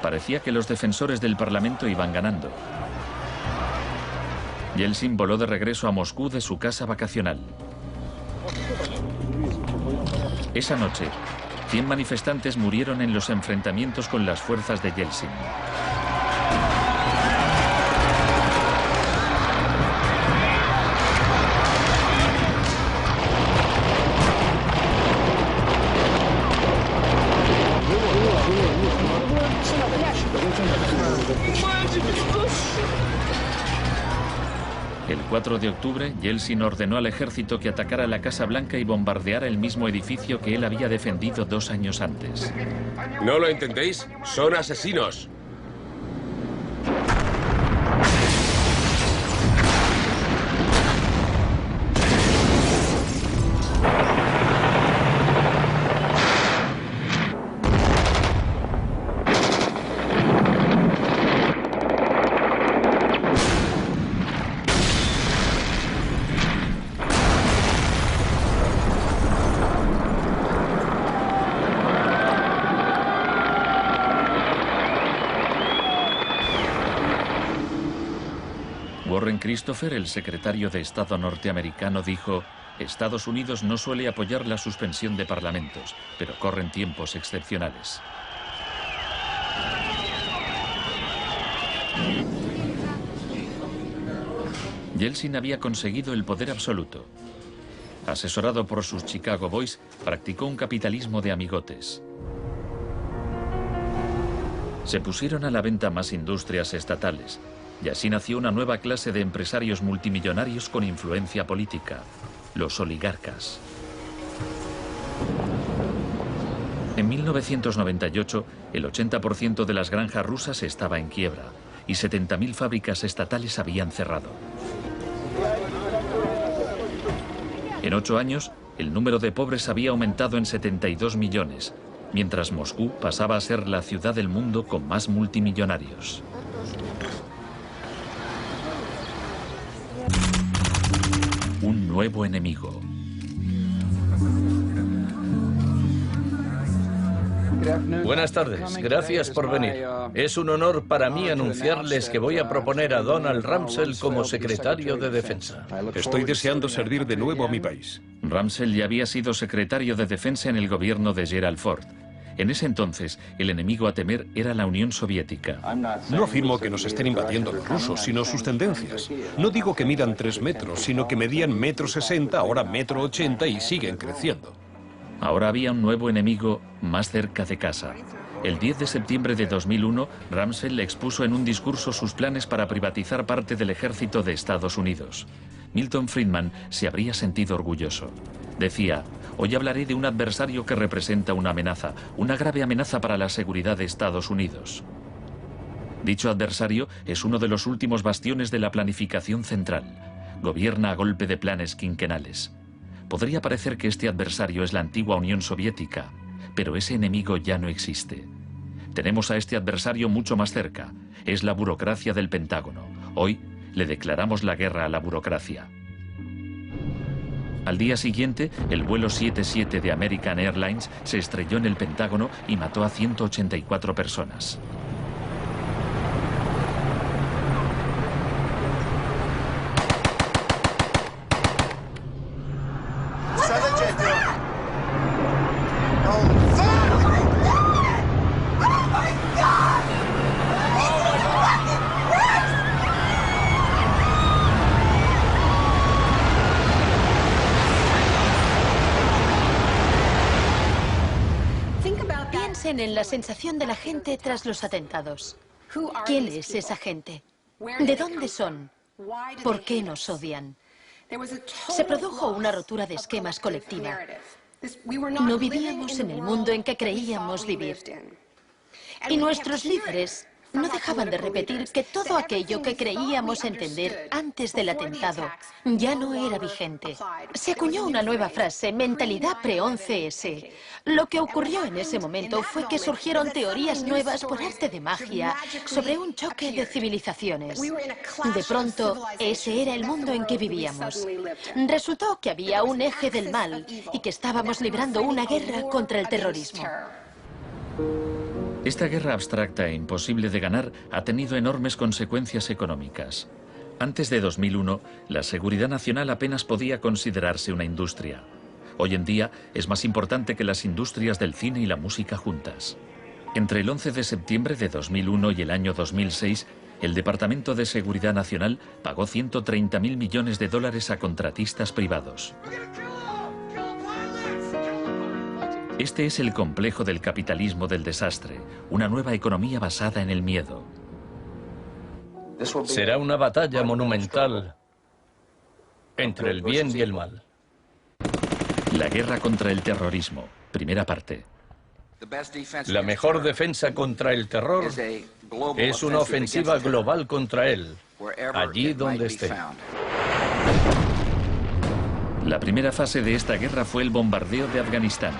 Parecía que los defensores del Parlamento iban ganando. Yeltsin voló de regreso a Moscú de su casa vacacional. Esa noche, 100 manifestantes murieron en los enfrentamientos con las fuerzas de Yeltsin. El 4 de octubre, Yeltsin ordenó al ejército que atacara la Casa Blanca y bombardeara el mismo edificio que él había defendido 2 años antes. ¿No lo entendéis? ¡Son asesinos! Warren Christopher, el secretario de Estado norteamericano, dijo: Estados Unidos no suele apoyar la suspensión de parlamentos, pero corren tiempos excepcionales. Yeltsin había conseguido el poder absoluto. Asesorado por sus Chicago Boys, practicó un capitalismo de amigotes. Se pusieron a la venta más industrias estatales, y así nació una nueva clase de empresarios multimillonarios con influencia política, los oligarcas. En 1998, el 80% de las granjas rusas estaba en quiebra y 70.000 fábricas estatales habían cerrado. En 8 años, el número de pobres había aumentado en 72 millones, mientras Moscú pasaba a ser la ciudad del mundo con más multimillonarios. Un nuevo enemigo. Buenas tardes, gracias por venir. Es un honor para mí anunciarles que voy a proponer a Donald Rumsfeld como secretario de Defensa. Estoy deseando servir de nuevo a mi país. Rumsfeld ya había sido secretario de Defensa en el gobierno de Gerald Ford. En ese entonces, el enemigo a temer era la Unión Soviética. No afirmo que nos estén invadiendo los rusos, sino sus tendencias. No digo que midan 3 metros, sino que medían 1,60 m, ahora 1,80 m y siguen creciendo. Ahora había un nuevo enemigo más cerca de casa. El 10 de septiembre de 2001, Rumsfeld expuso en un discurso sus planes para privatizar parte del ejército de Estados Unidos. Milton Friedman se habría sentido orgulloso. Decía: hoy hablaré de un adversario que representa una amenaza, una grave amenaza para la seguridad de Estados Unidos. Dicho adversario es uno de los últimos bastiones de la planificación central. Gobierna a golpe de planes quinquenales. Podría parecer que este adversario es la antigua Unión Soviética, pero ese enemigo ya no existe. Tenemos a este adversario mucho más cerca. Es la burocracia del Pentágono. Hoy le declaramos la guerra a la burocracia. Al día siguiente, el vuelo 77 de American Airlines se estrelló en el Pentágono y mató a 184 personas. Piensen en la sensación de la gente tras los atentados. ¿Quién es esa gente? ¿De dónde son? ¿Por qué nos odian? Se produjo una rotura de esquemas colectiva. No vivíamos en el mundo en que creíamos vivir. Y nuestros líderes no dejaban de repetir que todo aquello que creíamos entender antes del atentado ya no era vigente. Se acuñó una nueva frase, mentalidad pre-11S. Lo que ocurrió en ese momento fue que surgieron teorías nuevas por arte de magia sobre un choque de civilizaciones. De pronto, ese era el mundo en que vivíamos. Resultó que había un eje del mal y que estábamos librando una guerra contra el terrorismo. Esta guerra abstracta e imposible de ganar ha tenido enormes consecuencias económicas. Antes de 2001, la seguridad nacional apenas podía considerarse una industria. Hoy en día es más importante que las industrias del cine y la música juntas. Entre el 11 de septiembre de 2001 y el año 2006, el Departamento de Seguridad Nacional pagó 130.000 millones de dólares a contratistas privados. Este es el complejo del capitalismo del desastre, una nueva economía basada en el miedo. Será una batalla monumental entre el bien y el mal. La guerra contra el terrorismo, primera parte. La mejor defensa contra el terror es una ofensiva global contra él, allí donde esté. La primera fase de esta guerra fue el bombardeo de Afganistán.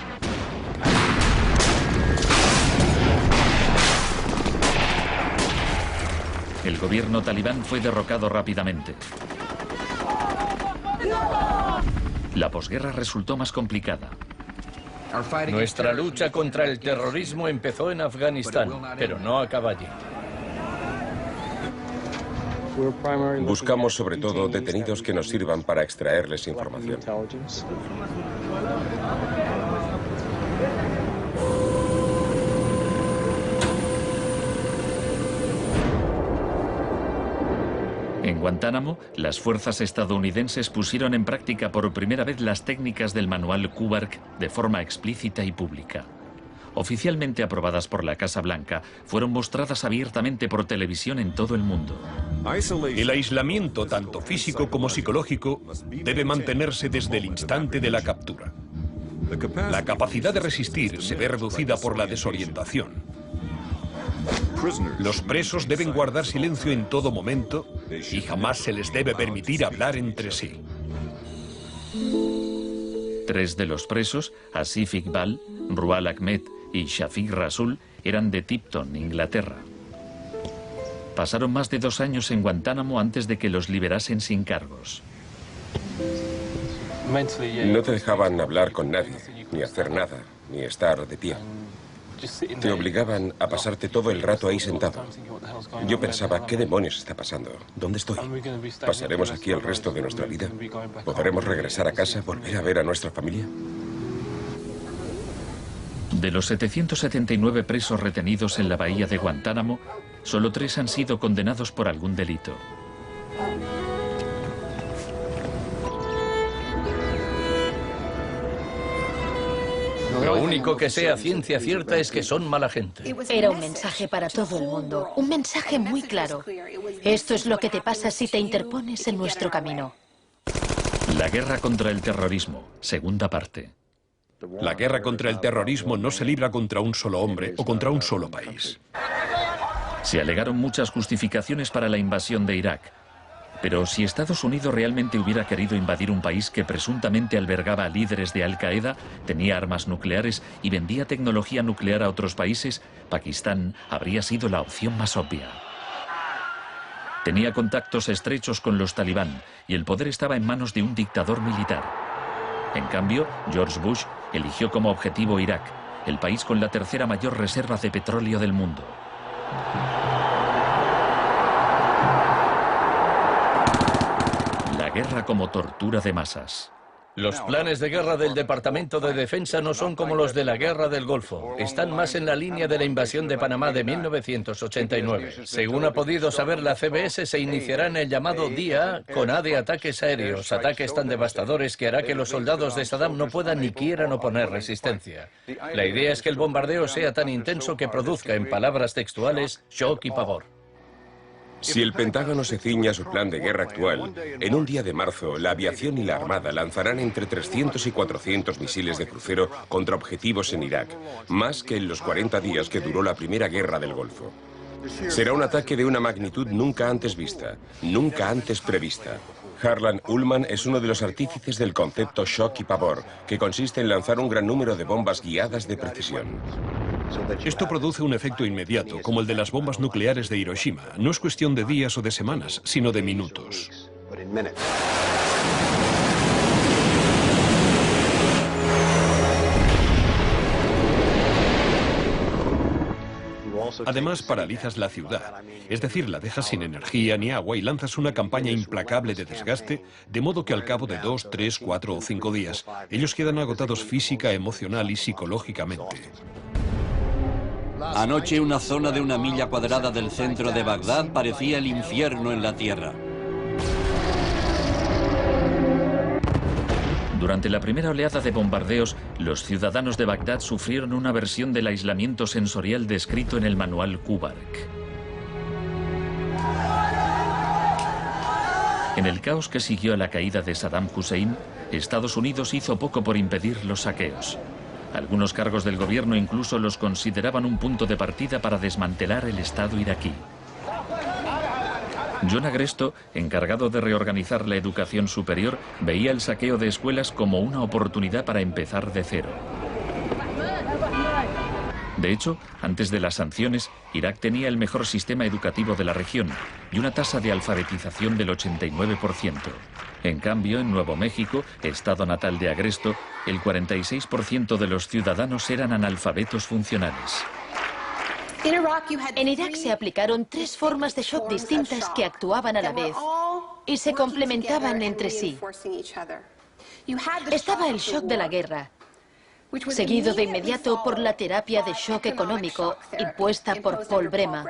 El gobierno talibán fue derrocado rápidamente. La posguerra resultó más complicada. Nuestra lucha contra el terrorismo empezó en Afganistán, pero no acaba allí. Buscamos sobre todo detenidos que nos sirvan para extraerles información. En Guantánamo, las fuerzas estadounidenses pusieron en práctica por primera vez las técnicas del manual Kubark de forma explícita y pública. Oficialmente aprobadas por la Casa Blanca, fueron mostradas abiertamente por televisión en todo el mundo. El aislamiento, tanto físico como psicológico, debe mantenerse desde el instante de la captura. La capacidad de resistir se ve reducida por la desorientación. Los presos deben guardar silencio en todo momento y jamás se les debe permitir hablar entre sí. 3 de los presos, Asif Iqbal, Rual Ahmed y Shafiq Rasul, eran de Tipton, Inglaterra. Pasaron más de 2 años en Guantánamo antes de que los liberasen sin cargos. No te dejaban hablar con nadie, ni hacer nada, ni estar de pie. Te obligaban a pasarte todo el rato ahí sentado. Yo pensaba, ¿qué demonios está pasando? ¿Dónde estoy? ¿Pasaremos aquí el resto de nuestra vida? ¿Podremos regresar a casa, volver a ver a nuestra familia? De los 779 presos retenidos en la bahía de Guantánamo, solo 3 han sido condenados por algún delito. Lo único que sé a ciencia cierta es que son mala gente. Era un mensaje para todo el mundo, un mensaje muy claro. Esto es lo que te pasa si te interpones en nuestro camino. La guerra contra el terrorismo, segunda parte. La guerra contra el terrorismo no se libra contra un solo hombre o contra un solo país. Se alegaron muchas justificaciones para la invasión de Irak. Pero si Estados Unidos realmente hubiera querido invadir un país que presuntamente albergaba a líderes de Al-Qaeda, tenía armas nucleares y vendía tecnología nuclear a otros países, Pakistán habría sido la opción más obvia. Tenía contactos estrechos con los talibán y el poder estaba en manos de un dictador militar. En cambio, George Bush eligió como objetivo Irak, el país con la tercera mayor reserva de petróleo del mundo. La guerra como tortura de masas. Los planes de guerra del Departamento de Defensa no son como los de la Guerra del Golfo. Están más en la línea de la invasión de Panamá de 1989. Según ha podido saber la CBS, se iniciará en el llamado Día A con A de ataques aéreos, ataques tan devastadores que hará que los soldados de Saddam no puedan ni quieran oponer resistencia. La idea es que el bombardeo sea tan intenso que produzca, en palabras textuales, shock y pavor. Si el Pentágono se ciña a su plan de guerra actual, en un día de marzo, la aviación y la armada lanzarán entre 300 y 400 misiles de crucero contra objetivos en Irak, más que en los 40 días que duró la primera guerra del Golfo. Será un ataque de una magnitud nunca antes vista, nunca antes prevista. Harlan Ullman es uno de los artífices del concepto shock y pavor, que consiste en lanzar un gran número de bombas guiadas de precisión. Esto produce un efecto inmediato, como el de las bombas nucleares de Hiroshima. No es cuestión de días o de semanas, sino de minutos. Además, paralizas la ciudad, es decir, la dejas sin energía ni agua y lanzas una campaña implacable de desgaste, de modo que al cabo de 2, 3, 4 o 5 días, ellos quedan agotados física, emocional y psicológicamente. Anoche una zona de 1 milla cuadrada del centro de Bagdad parecía el infierno en la tierra. Durante la primera oleada de bombardeos, los ciudadanos de Bagdad sufrieron una versión del aislamiento sensorial descrito en el manual Kubark. En el caos que siguió a la caída de Saddam Hussein, Estados Unidos hizo poco por impedir los saqueos. Algunos cargos del gobierno incluso los consideraban un punto de partida para desmantelar el Estado iraquí. John Agresto, encargado de reorganizar la educación superior, veía el saqueo de escuelas como una oportunidad para empezar de cero. De hecho, antes de las sanciones, Irak tenía el mejor sistema educativo de la región y una tasa de alfabetización del 89%. En cambio, en Nuevo México, estado natal de Agresto, el 46% de los ciudadanos eran analfabetos funcionales. En Irak se aplicaron 3 formas de shock distintas que actuaban a la vez y se complementaban entre sí. Estaba el shock de la guerra, seguido de inmediato por la terapia de shock económico impuesta por Paul Bremer.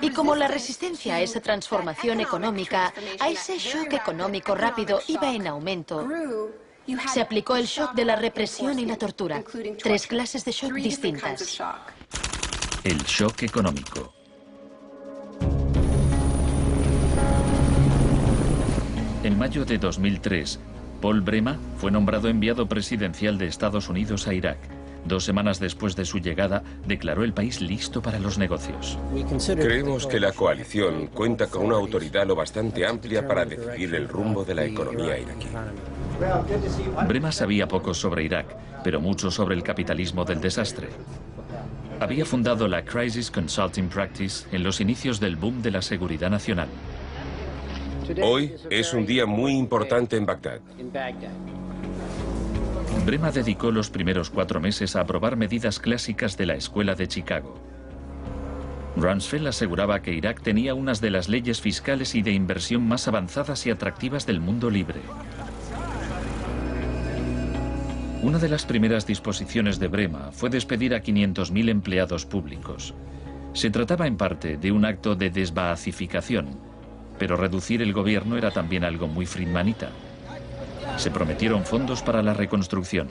Y como la resistencia a esa transformación económica, a ese shock económico rápido iba en aumento, se aplicó el shock de la represión y la tortura. 3 clases de shock distintas. El shock económico. En mayo de 2003, Paul Bremer fue nombrado enviado presidencial de Estados Unidos a Irak. 2 semanas después de su llegada, declaró el país listo para los negocios. Creemos que la coalición cuenta con una autoridad lo bastante amplia para decidir el rumbo de la economía iraquí. Bremer sabía poco sobre Irak, pero mucho sobre el capitalismo del desastre. Había fundado la Crisis Consulting Practice en los inicios del boom de la seguridad nacional. Hoy es un día muy importante en Bagdad. Bremer dedicó los primeros 4 meses a aprobar medidas clásicas de la Escuela de Chicago. Rumsfeld aseguraba que Irak tenía unas de las leyes fiscales y de inversión más avanzadas y atractivas del mundo libre. Una de las primeras disposiciones de Bremer fue despedir a 500.000 empleados públicos. Se trataba en parte de un acto de desbaazificación, pero reducir el gobierno era también algo muy friedmanita. Se prometieron fondos para la reconstrucción.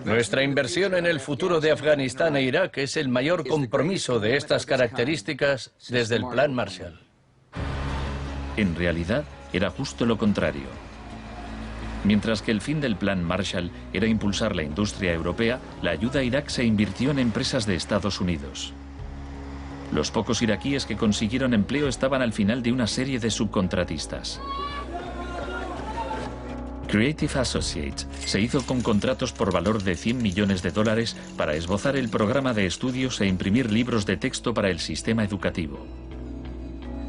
Nuestra inversión en el futuro de Afganistán e Irak es el mayor compromiso de estas características desde el Plan Marshall. En realidad, era justo lo contrario. Mientras que el fin del Plan Marshall era impulsar la industria europea, la ayuda a Irak se invirtió en empresas de Estados Unidos. Los pocos iraquíes que consiguieron empleo estaban al final de una serie de subcontratistas. Creative Associates se hizo con contratos por valor de $100 millones para esbozar el programa de estudios e imprimir libros de texto para el sistema educativo.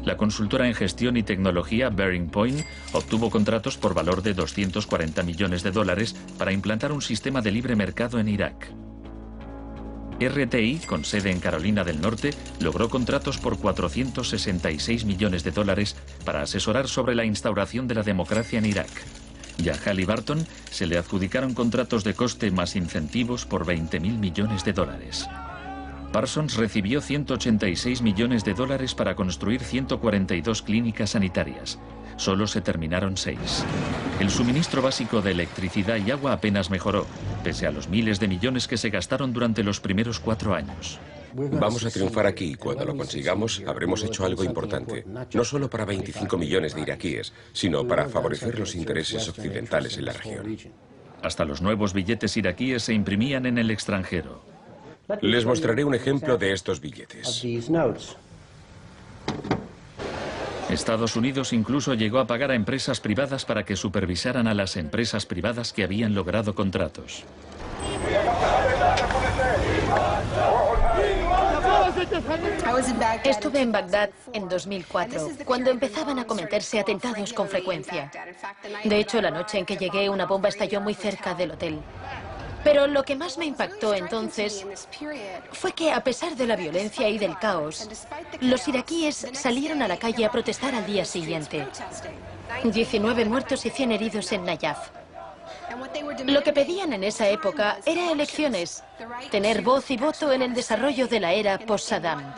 La consultora en gestión y tecnología Bearing Point obtuvo contratos por valor de $240 millones para implantar un sistema de libre mercado en Irak. RTI, con sede en Carolina del Norte, logró contratos por $466 millones para asesorar sobre la instauración de la democracia en Irak. Y a Halliburton se le adjudicaron contratos de coste más incentivos por $20.000 millones. Parsons recibió $186 millones para construir 142 clínicas sanitarias. Solo se terminaron 6. El suministro básico de electricidad y agua apenas mejoró, pese a los miles de millones que se gastaron durante los primeros 4 años. Vamos a triunfar aquí y cuando lo consigamos habremos hecho algo importante, no solo para 25 millones de iraquíes, sino para favorecer los intereses occidentales en la región. Hasta los nuevos billetes iraquíes se imprimían en el extranjero. Les mostraré un ejemplo de estos billetes. Estados Unidos incluso llegó a pagar a empresas privadas para que supervisaran a las empresas privadas que habían logrado contratos. Estuve en Bagdad en 2004, cuando empezaban a cometerse atentados con frecuencia. De hecho, la noche en que llegué, una bomba estalló muy cerca del hotel. Pero lo que más me impactó entonces fue que, a pesar de la violencia y del caos, los iraquíes salieron a la calle a protestar al día siguiente. 19 muertos y 100 heridos en Nayaf. Lo que pedían en esa época era elecciones, tener voz y voto en el desarrollo de la era post-Saddam.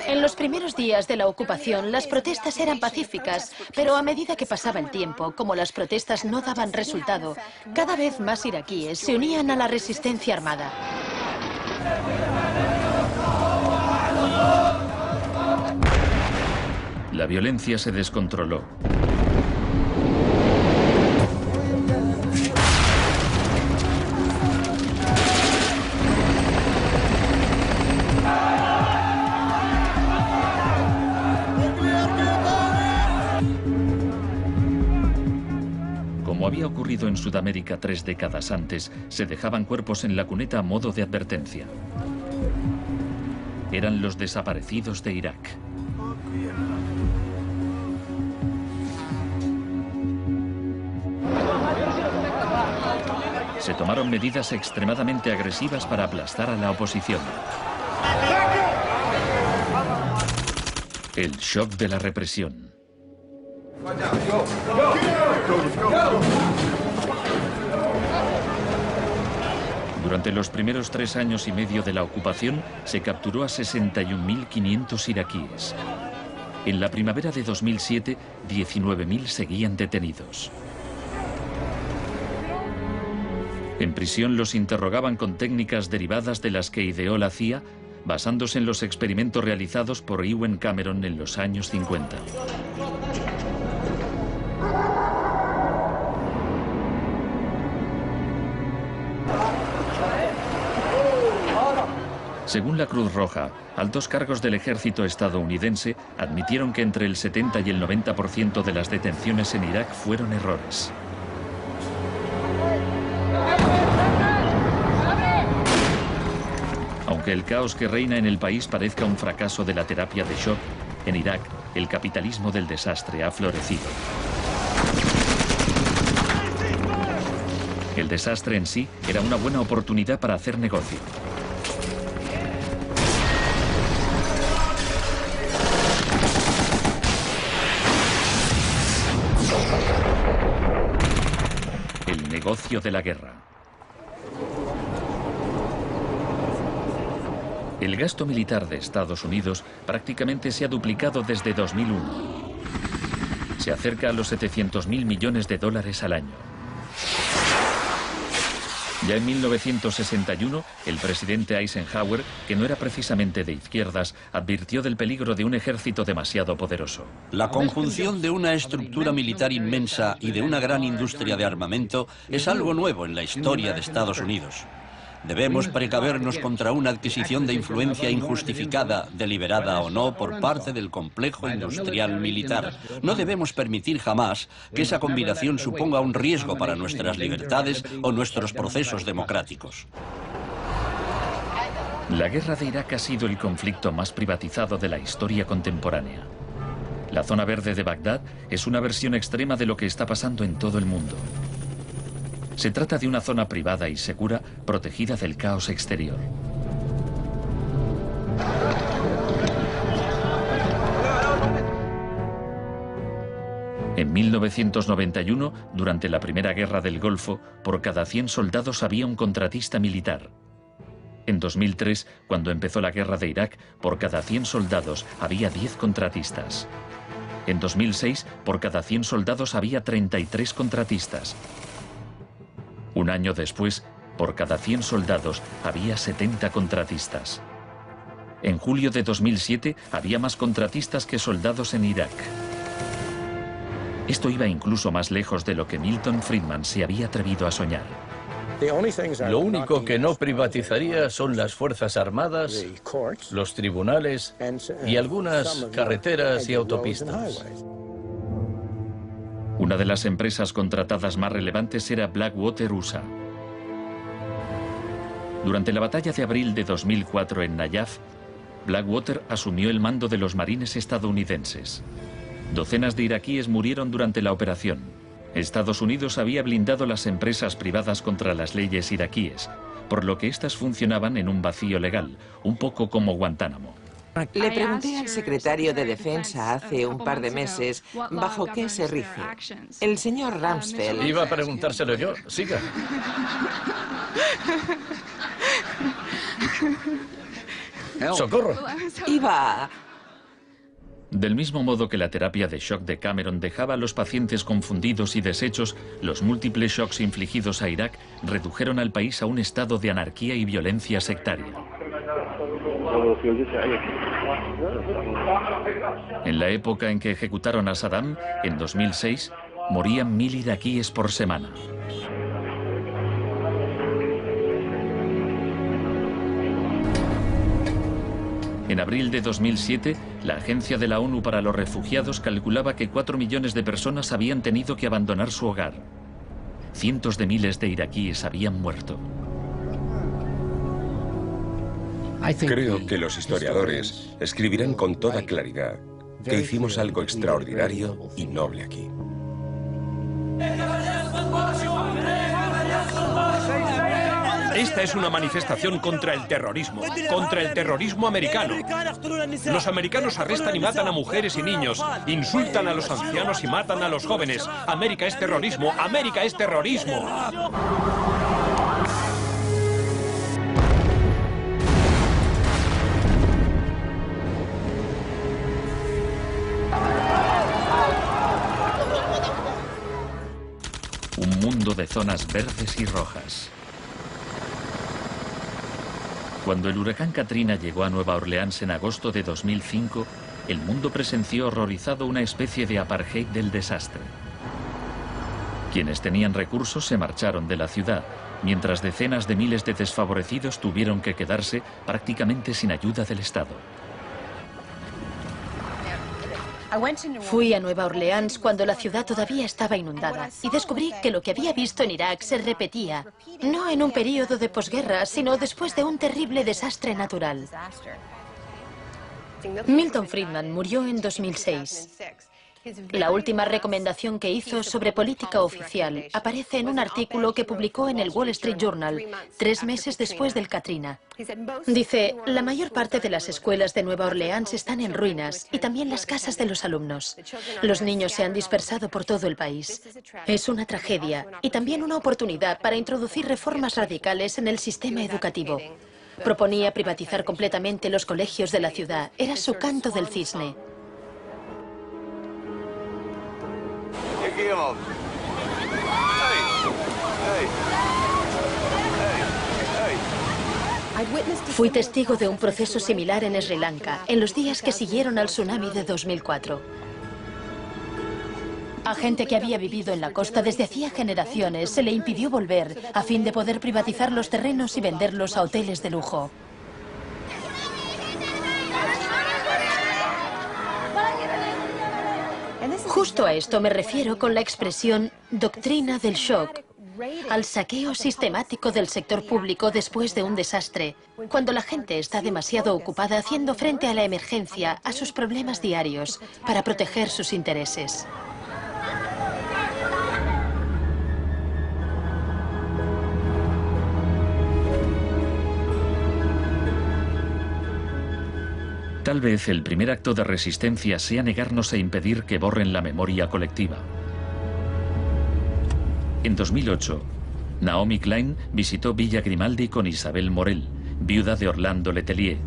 En los primeros días de la ocupación, las protestas eran pacíficas, pero a medida que pasaba el tiempo, como las protestas no daban resultado, cada vez más iraquíes se unían a la resistencia armada. La violencia se descontroló. Como había ocurrido en Sudamérica 3 décadas antes, se dejaban cuerpos en la cuneta a modo de advertencia. Eran los desaparecidos de Irak. Se tomaron medidas extremadamente agresivas para aplastar a la oposición. El shock de la represión. Durante los primeros 3 años y medio de la ocupación, se capturó a 61.500 iraquíes. En la primavera de 2007, 19.000 seguían detenidos. En prisión los interrogaban con técnicas derivadas de las que ideó la CIA, basándose en los experimentos realizados por Ewen Cameron en los años 50. Según la Cruz Roja, altos cargos del ejército estadounidense admitieron que entre el 70 y el 90% de las detenciones en Irak fueron errores. Aunque el caos que reina en el país parezca un fracaso de la terapia de shock, en Irak el capitalismo del desastre ha florecido. El desastre en sí era una buena oportunidad para hacer negocio. El negocio de la guerra. El gasto militar de Estados Unidos prácticamente se ha duplicado desde 2001. Se acerca a los 700.000 millones de dólares al año. Ya en 1961, el presidente Eisenhower, que no era precisamente de izquierdas, advirtió del peligro de un ejército demasiado poderoso. La conjunción de una estructura militar inmensa y de una gran industria de armamento es algo nuevo en la historia de Estados Unidos. Debemos precavernos contra una adquisición de influencia injustificada, deliberada o no, por parte del complejo industrial militar. No debemos permitir jamás que esa combinación suponga un riesgo para nuestras libertades o nuestros procesos democráticos. La guerra de Irak ha sido el conflicto más privatizado de la historia contemporánea. La zona verde de Bagdad es una versión extrema de lo que está pasando en todo el mundo. Se trata de una zona privada y segura, protegida del caos exterior. En 1991, durante la Primera Guerra del Golfo, por cada 100 soldados había un contratista militar. En 2003, cuando empezó la guerra de Irak, por cada 100 soldados había 10 contratistas. En 2006, por cada 100 soldados había 33 contratistas. Un año después, por cada 100 soldados había 70 contratistas. En julio de 2007 había más contratistas que soldados en Irak. Esto iba incluso más lejos de lo que Milton Friedman se había atrevido a soñar. Lo único que no privatizaría son las Fuerzas Armadas, los tribunales y algunas carreteras y autopistas. Una de las empresas contratadas más relevantes era Blackwater USA. Durante la batalla de abril de 2004 en Nayaf, Blackwater asumió el mando de los marines estadounidenses. Docenas de iraquíes murieron durante la operación. Estados Unidos había blindado las empresas privadas contra las leyes iraquíes, por lo que éstas funcionaban en un vacío legal, un poco como Guantánamo. Le pregunté al secretario de Defensa hace un par de meses bajo qué se rige. El señor Rumsfeld... Iba a preguntárselo yo. Siga. ¡Socorro! Iba... Del mismo modo que la terapia de shock de Cameron dejaba a los pacientes confundidos y deshechos, los múltiples shocks infligidos a Irak redujeron al país a un estado de anarquía y violencia sectaria. En la época en que ejecutaron a Saddam, en 2006, morían 1000 iraquíes por semana. En abril de 2007, la Agencia de la ONU para los Refugiados calculaba que 4 millones de personas habían tenido que abandonar su hogar. Cientos de miles de iraquíes habían muerto. Creo que los historiadores escribirán con toda claridad que hicimos algo extraordinario y noble aquí. Esta es una manifestación contra el terrorismo americano. Los americanos arrestan y matan a mujeres y niños, insultan a los ancianos y matan a los jóvenes. América es terrorismo, América es terrorismo. Un mundo de zonas verdes y rojas. Cuando el huracán Katrina llegó a Nueva Orleans en agosto de 2005, el mundo presenció horrorizado una especie de apartheid del desastre. Quienes tenían recursos se marcharon de la ciudad, mientras decenas de miles de desfavorecidos tuvieron que quedarse prácticamente sin ayuda del Estado. Fui a Nueva Orleans cuando la ciudad todavía estaba inundada y descubrí que lo que había visto en Irak se repetía, no en un periodo de posguerra, sino después de un terrible desastre natural. Milton Friedman murió en 2006. La última recomendación que hizo sobre política oficial aparece en un artículo que publicó en el Wall Street Journal 3 meses después del Katrina. Dice, la mayor parte de las escuelas de Nueva Orleans están en ruinas y también las casas de los alumnos. Los niños se han dispersado por todo el país. Es una tragedia y también una oportunidad para introducir reformas radicales en el sistema educativo. Proponía privatizar completamente los colegios de la ciudad. Era su canto del cisne. Fui testigo de un proceso similar en Sri Lanka, en los días que siguieron al tsunami de 2004. A gente que había vivido en la costa desde hacía generaciones se le impidió volver a fin de poder privatizar los terrenos y venderlos a hoteles de lujo. Justo a esto me refiero con la expresión doctrina del shock, al saqueo sistemático del sector público después de un desastre, cuando la gente está demasiado ocupada haciendo frente a la emergencia, a sus problemas diarios, para proteger sus intereses. Tal vez el primer acto de resistencia sea negarnos a impedir que borren la memoria colectiva. En 2008, Naomi Klein visitó Villa Grimaldi con Isabel Morel, viuda de Orlando Letelier.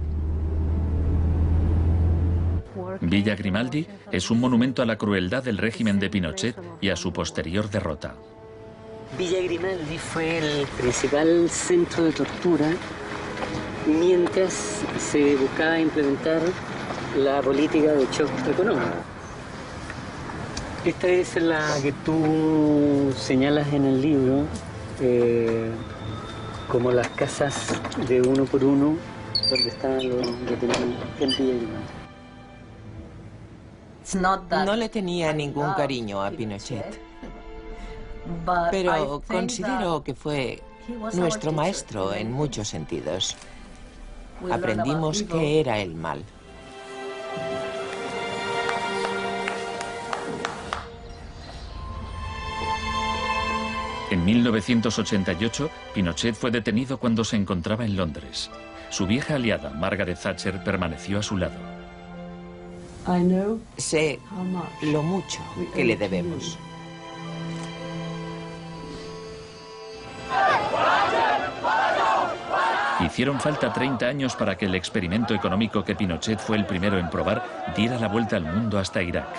Villa Grimaldi es un monumento a la crueldad del régimen de Pinochet y a su posterior derrota. Villa Grimaldi fue el principal centro de tortura mientras se buscaba implementar la política de shock económico. Esta es la que tú señalas en el libro como las casas de uno por uno donde estaban los detenidos en Villa Grimaldi. No le tenía ningún cariño a Pinochet, pero considero que fue nuestro maestro en muchos sentidos. Aprendimos qué era el mal. En 1988, Pinochet fue detenido cuando se encontraba en Londres. su vieja aliada, Margaret Thatcher, permaneció a su lado. Sé lo mucho que le debemos. Hicieron falta 30 años para que el experimento económico que Pinochet fue el primero en probar diera la vuelta al mundo hasta Irak.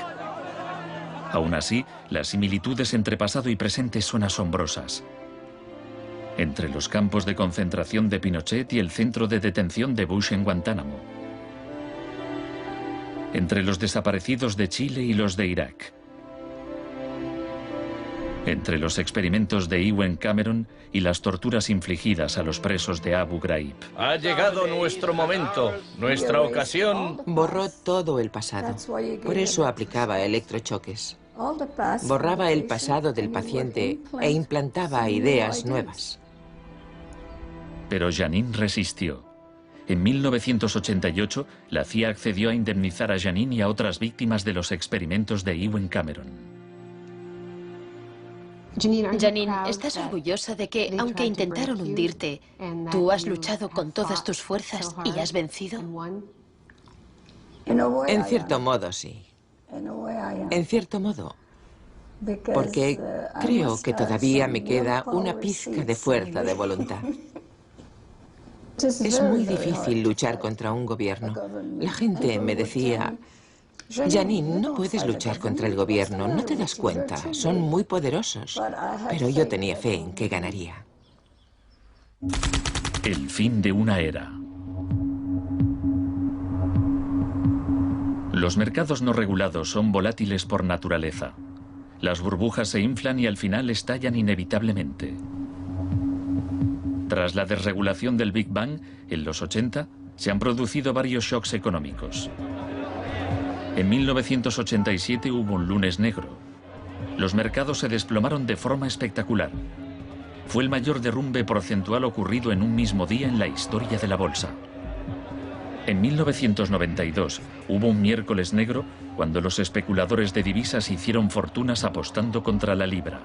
Aún así, las similitudes entre pasado y presente son asombrosas. Entre los campos de concentración de Pinochet y el centro de detención de Bush en Guantánamo. Entre los desaparecidos de Chile y los de Irak. Entre los experimentos de Ewen Cameron y las torturas infligidas a los presos de Abu Ghraib. Ha llegado nuestro momento, nuestra ocasión. Borró todo el pasado. Por eso aplicaba electrochoques. Borraba el pasado del paciente e implantaba ideas nuevas. Pero Janine resistió. En 1988, la CIA accedió a indemnizar a Janine y a otras víctimas de los experimentos de Ewen Cameron. Janine, ¿estás orgullosa de que, aunque intentaron hundirte, tú has luchado con todas tus fuerzas y has vencido? En cierto modo, sí. En cierto modo. Porque creo que todavía me queda una pizca de fuerza de voluntad. Es muy difícil luchar contra un gobierno. La gente me decía: Janine, no puedes luchar contra el gobierno, no te das cuenta, son muy poderosos. Pero yo tenía fe en que ganaría. El fin de una era. Los mercados no regulados son volátiles por naturaleza. Las burbujas se inflan y al final estallan inevitablemente. Tras la desregulación del Big Bang, en los 80, se han producido varios shocks económicos. En 1987 hubo un lunes negro. Los mercados se desplomaron de forma espectacular. Fue el mayor derrumbe porcentual ocurrido en un mismo día en la historia de la bolsa. En 1992 hubo un miércoles negro cuando los especuladores de divisas hicieron fortunas apostando contra la libra.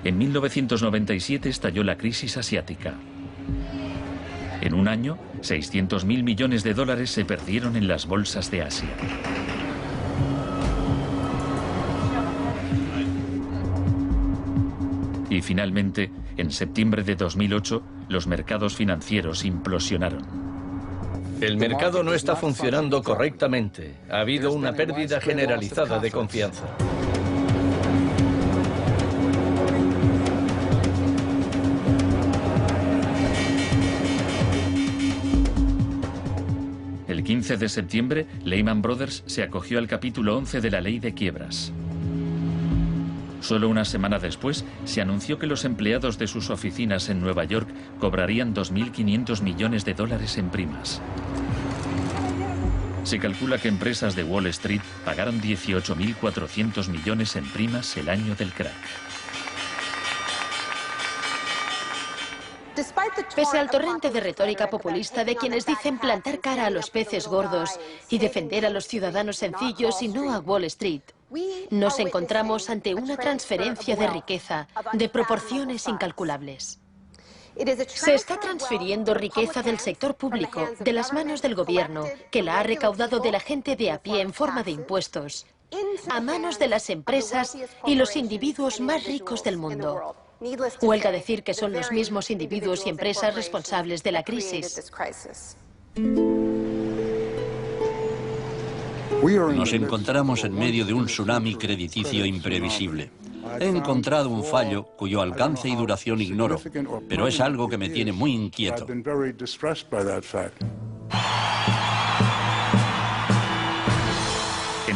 En 1997 estalló la crisis asiática. En un año, 600.000 millones de dólares se perdieron en las bolsas de Asia. Y finalmente, en septiembre de 2008, los mercados financieros implosionaron. El mercado no está funcionando correctamente. Ha habido una pérdida generalizada de confianza. El 15 de septiembre, Lehman Brothers se acogió al capítulo 11 de la ley de quiebras. Solo una semana después, se anunció que los empleados de sus oficinas en Nueva York cobrarían 2.500 millones de dólares en primas. Se calcula que empresas de Wall Street pagaron 18.400 millones en primas el año del crack. Pese al torrente de retórica populista de quienes dicen plantar cara a los peces gordos y defender a los ciudadanos sencillos y no a Wall Street, nos encontramos ante una transferencia de riqueza de proporciones incalculables. Se está transfiriendo riqueza del sector público, de las manos del gobierno, que la ha recaudado de la gente de a pie en forma de impuestos, a manos de las empresas y los individuos más ricos del mundo. Huelga decir que son los mismos individuos y empresas responsables de la crisis. Nos encontramos en medio de un tsunami crediticio imprevisible. He encontrado un fallo cuyo alcance y duración ignoro, pero es algo que me tiene muy inquieto. En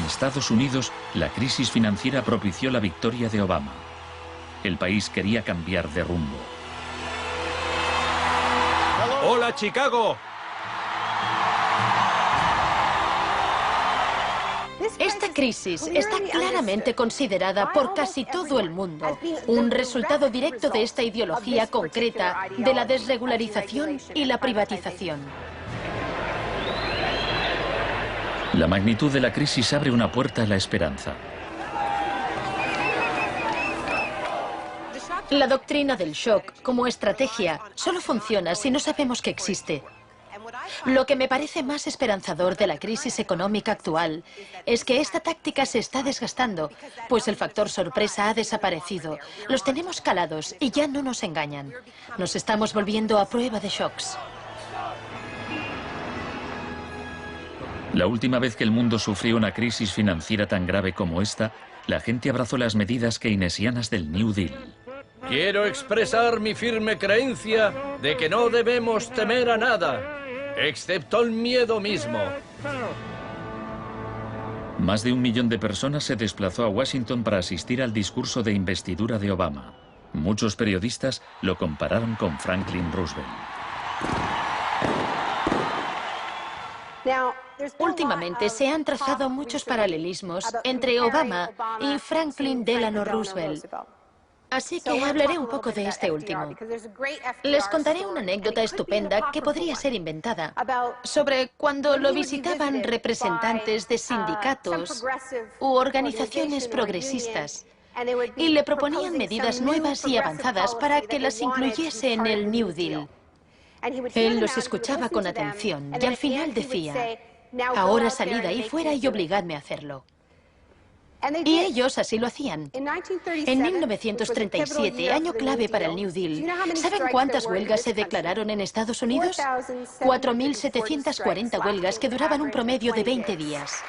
Estados Unidos, la crisis financiera propició la victoria de Obama. El país quería cambiar de rumbo. ¡Hola, Chicago! Esta crisis está claramente considerada por casi todo el mundo un resultado directo de esta ideología concreta de la desregularización y la privatización. La magnitud de la crisis abre una puerta a la esperanza. La doctrina del shock, como estrategia, solo funciona si no sabemos que existe. Lo que me parece más esperanzador de la crisis económica actual es que esta táctica se está desgastando, pues el factor sorpresa ha desaparecido. Los tenemos calados y ya no nos engañan. Nos estamos volviendo a prueba de shocks. La última vez que el mundo sufrió una crisis financiera tan grave como esta, la gente abrazó las medidas keynesianas del New Deal. Quiero expresar mi firme creencia de que no debemos temer a nada, excepto el miedo mismo. Más de 1 millón de personas se desplazó a Washington para asistir al discurso de investidura de Obama. Muchos periodistas lo compararon con Franklin Roosevelt. Últimamente se han trazado muchos paralelismos entre Obama y Franklin Delano Roosevelt. Así que hablaré un poco de este último. Les contaré una anécdota estupenda que podría ser inventada sobre cuando lo visitaban representantes de sindicatos u organizaciones progresistas y le proponían medidas nuevas y avanzadas para que las incluyese en el New Deal. Él los escuchaba con atención y al final decía: ahora salid ahí fuera y obligadme a hacerlo. Y ellos así lo hacían. En 1937, año clave para el New Deal, ¿saben cuántas huelgas se declararon en Estados Unidos? 4.740 huelgas que duraban un promedio de 20 días.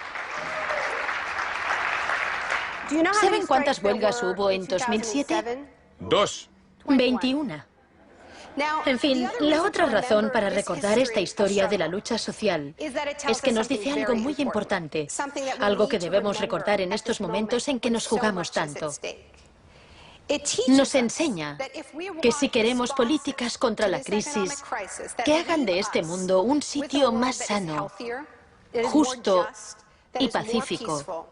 ¿Saben cuántas huelgas hubo en 2007? 2. 21. En fin, la otra razón para recordar esta historia de la lucha social es que nos dice algo muy importante, algo que debemos recordar en estos momentos en que nos jugamos tanto. Nos enseña que si queremos políticas contra la crisis que hagan de este mundo un sitio más sano, justo y pacífico,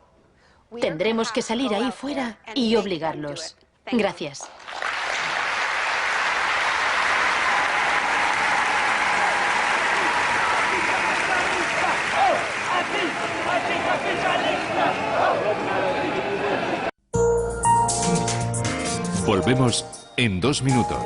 tendremos que salir ahí fuera y obligarlos. Gracias. Volvemos en 2 minutos.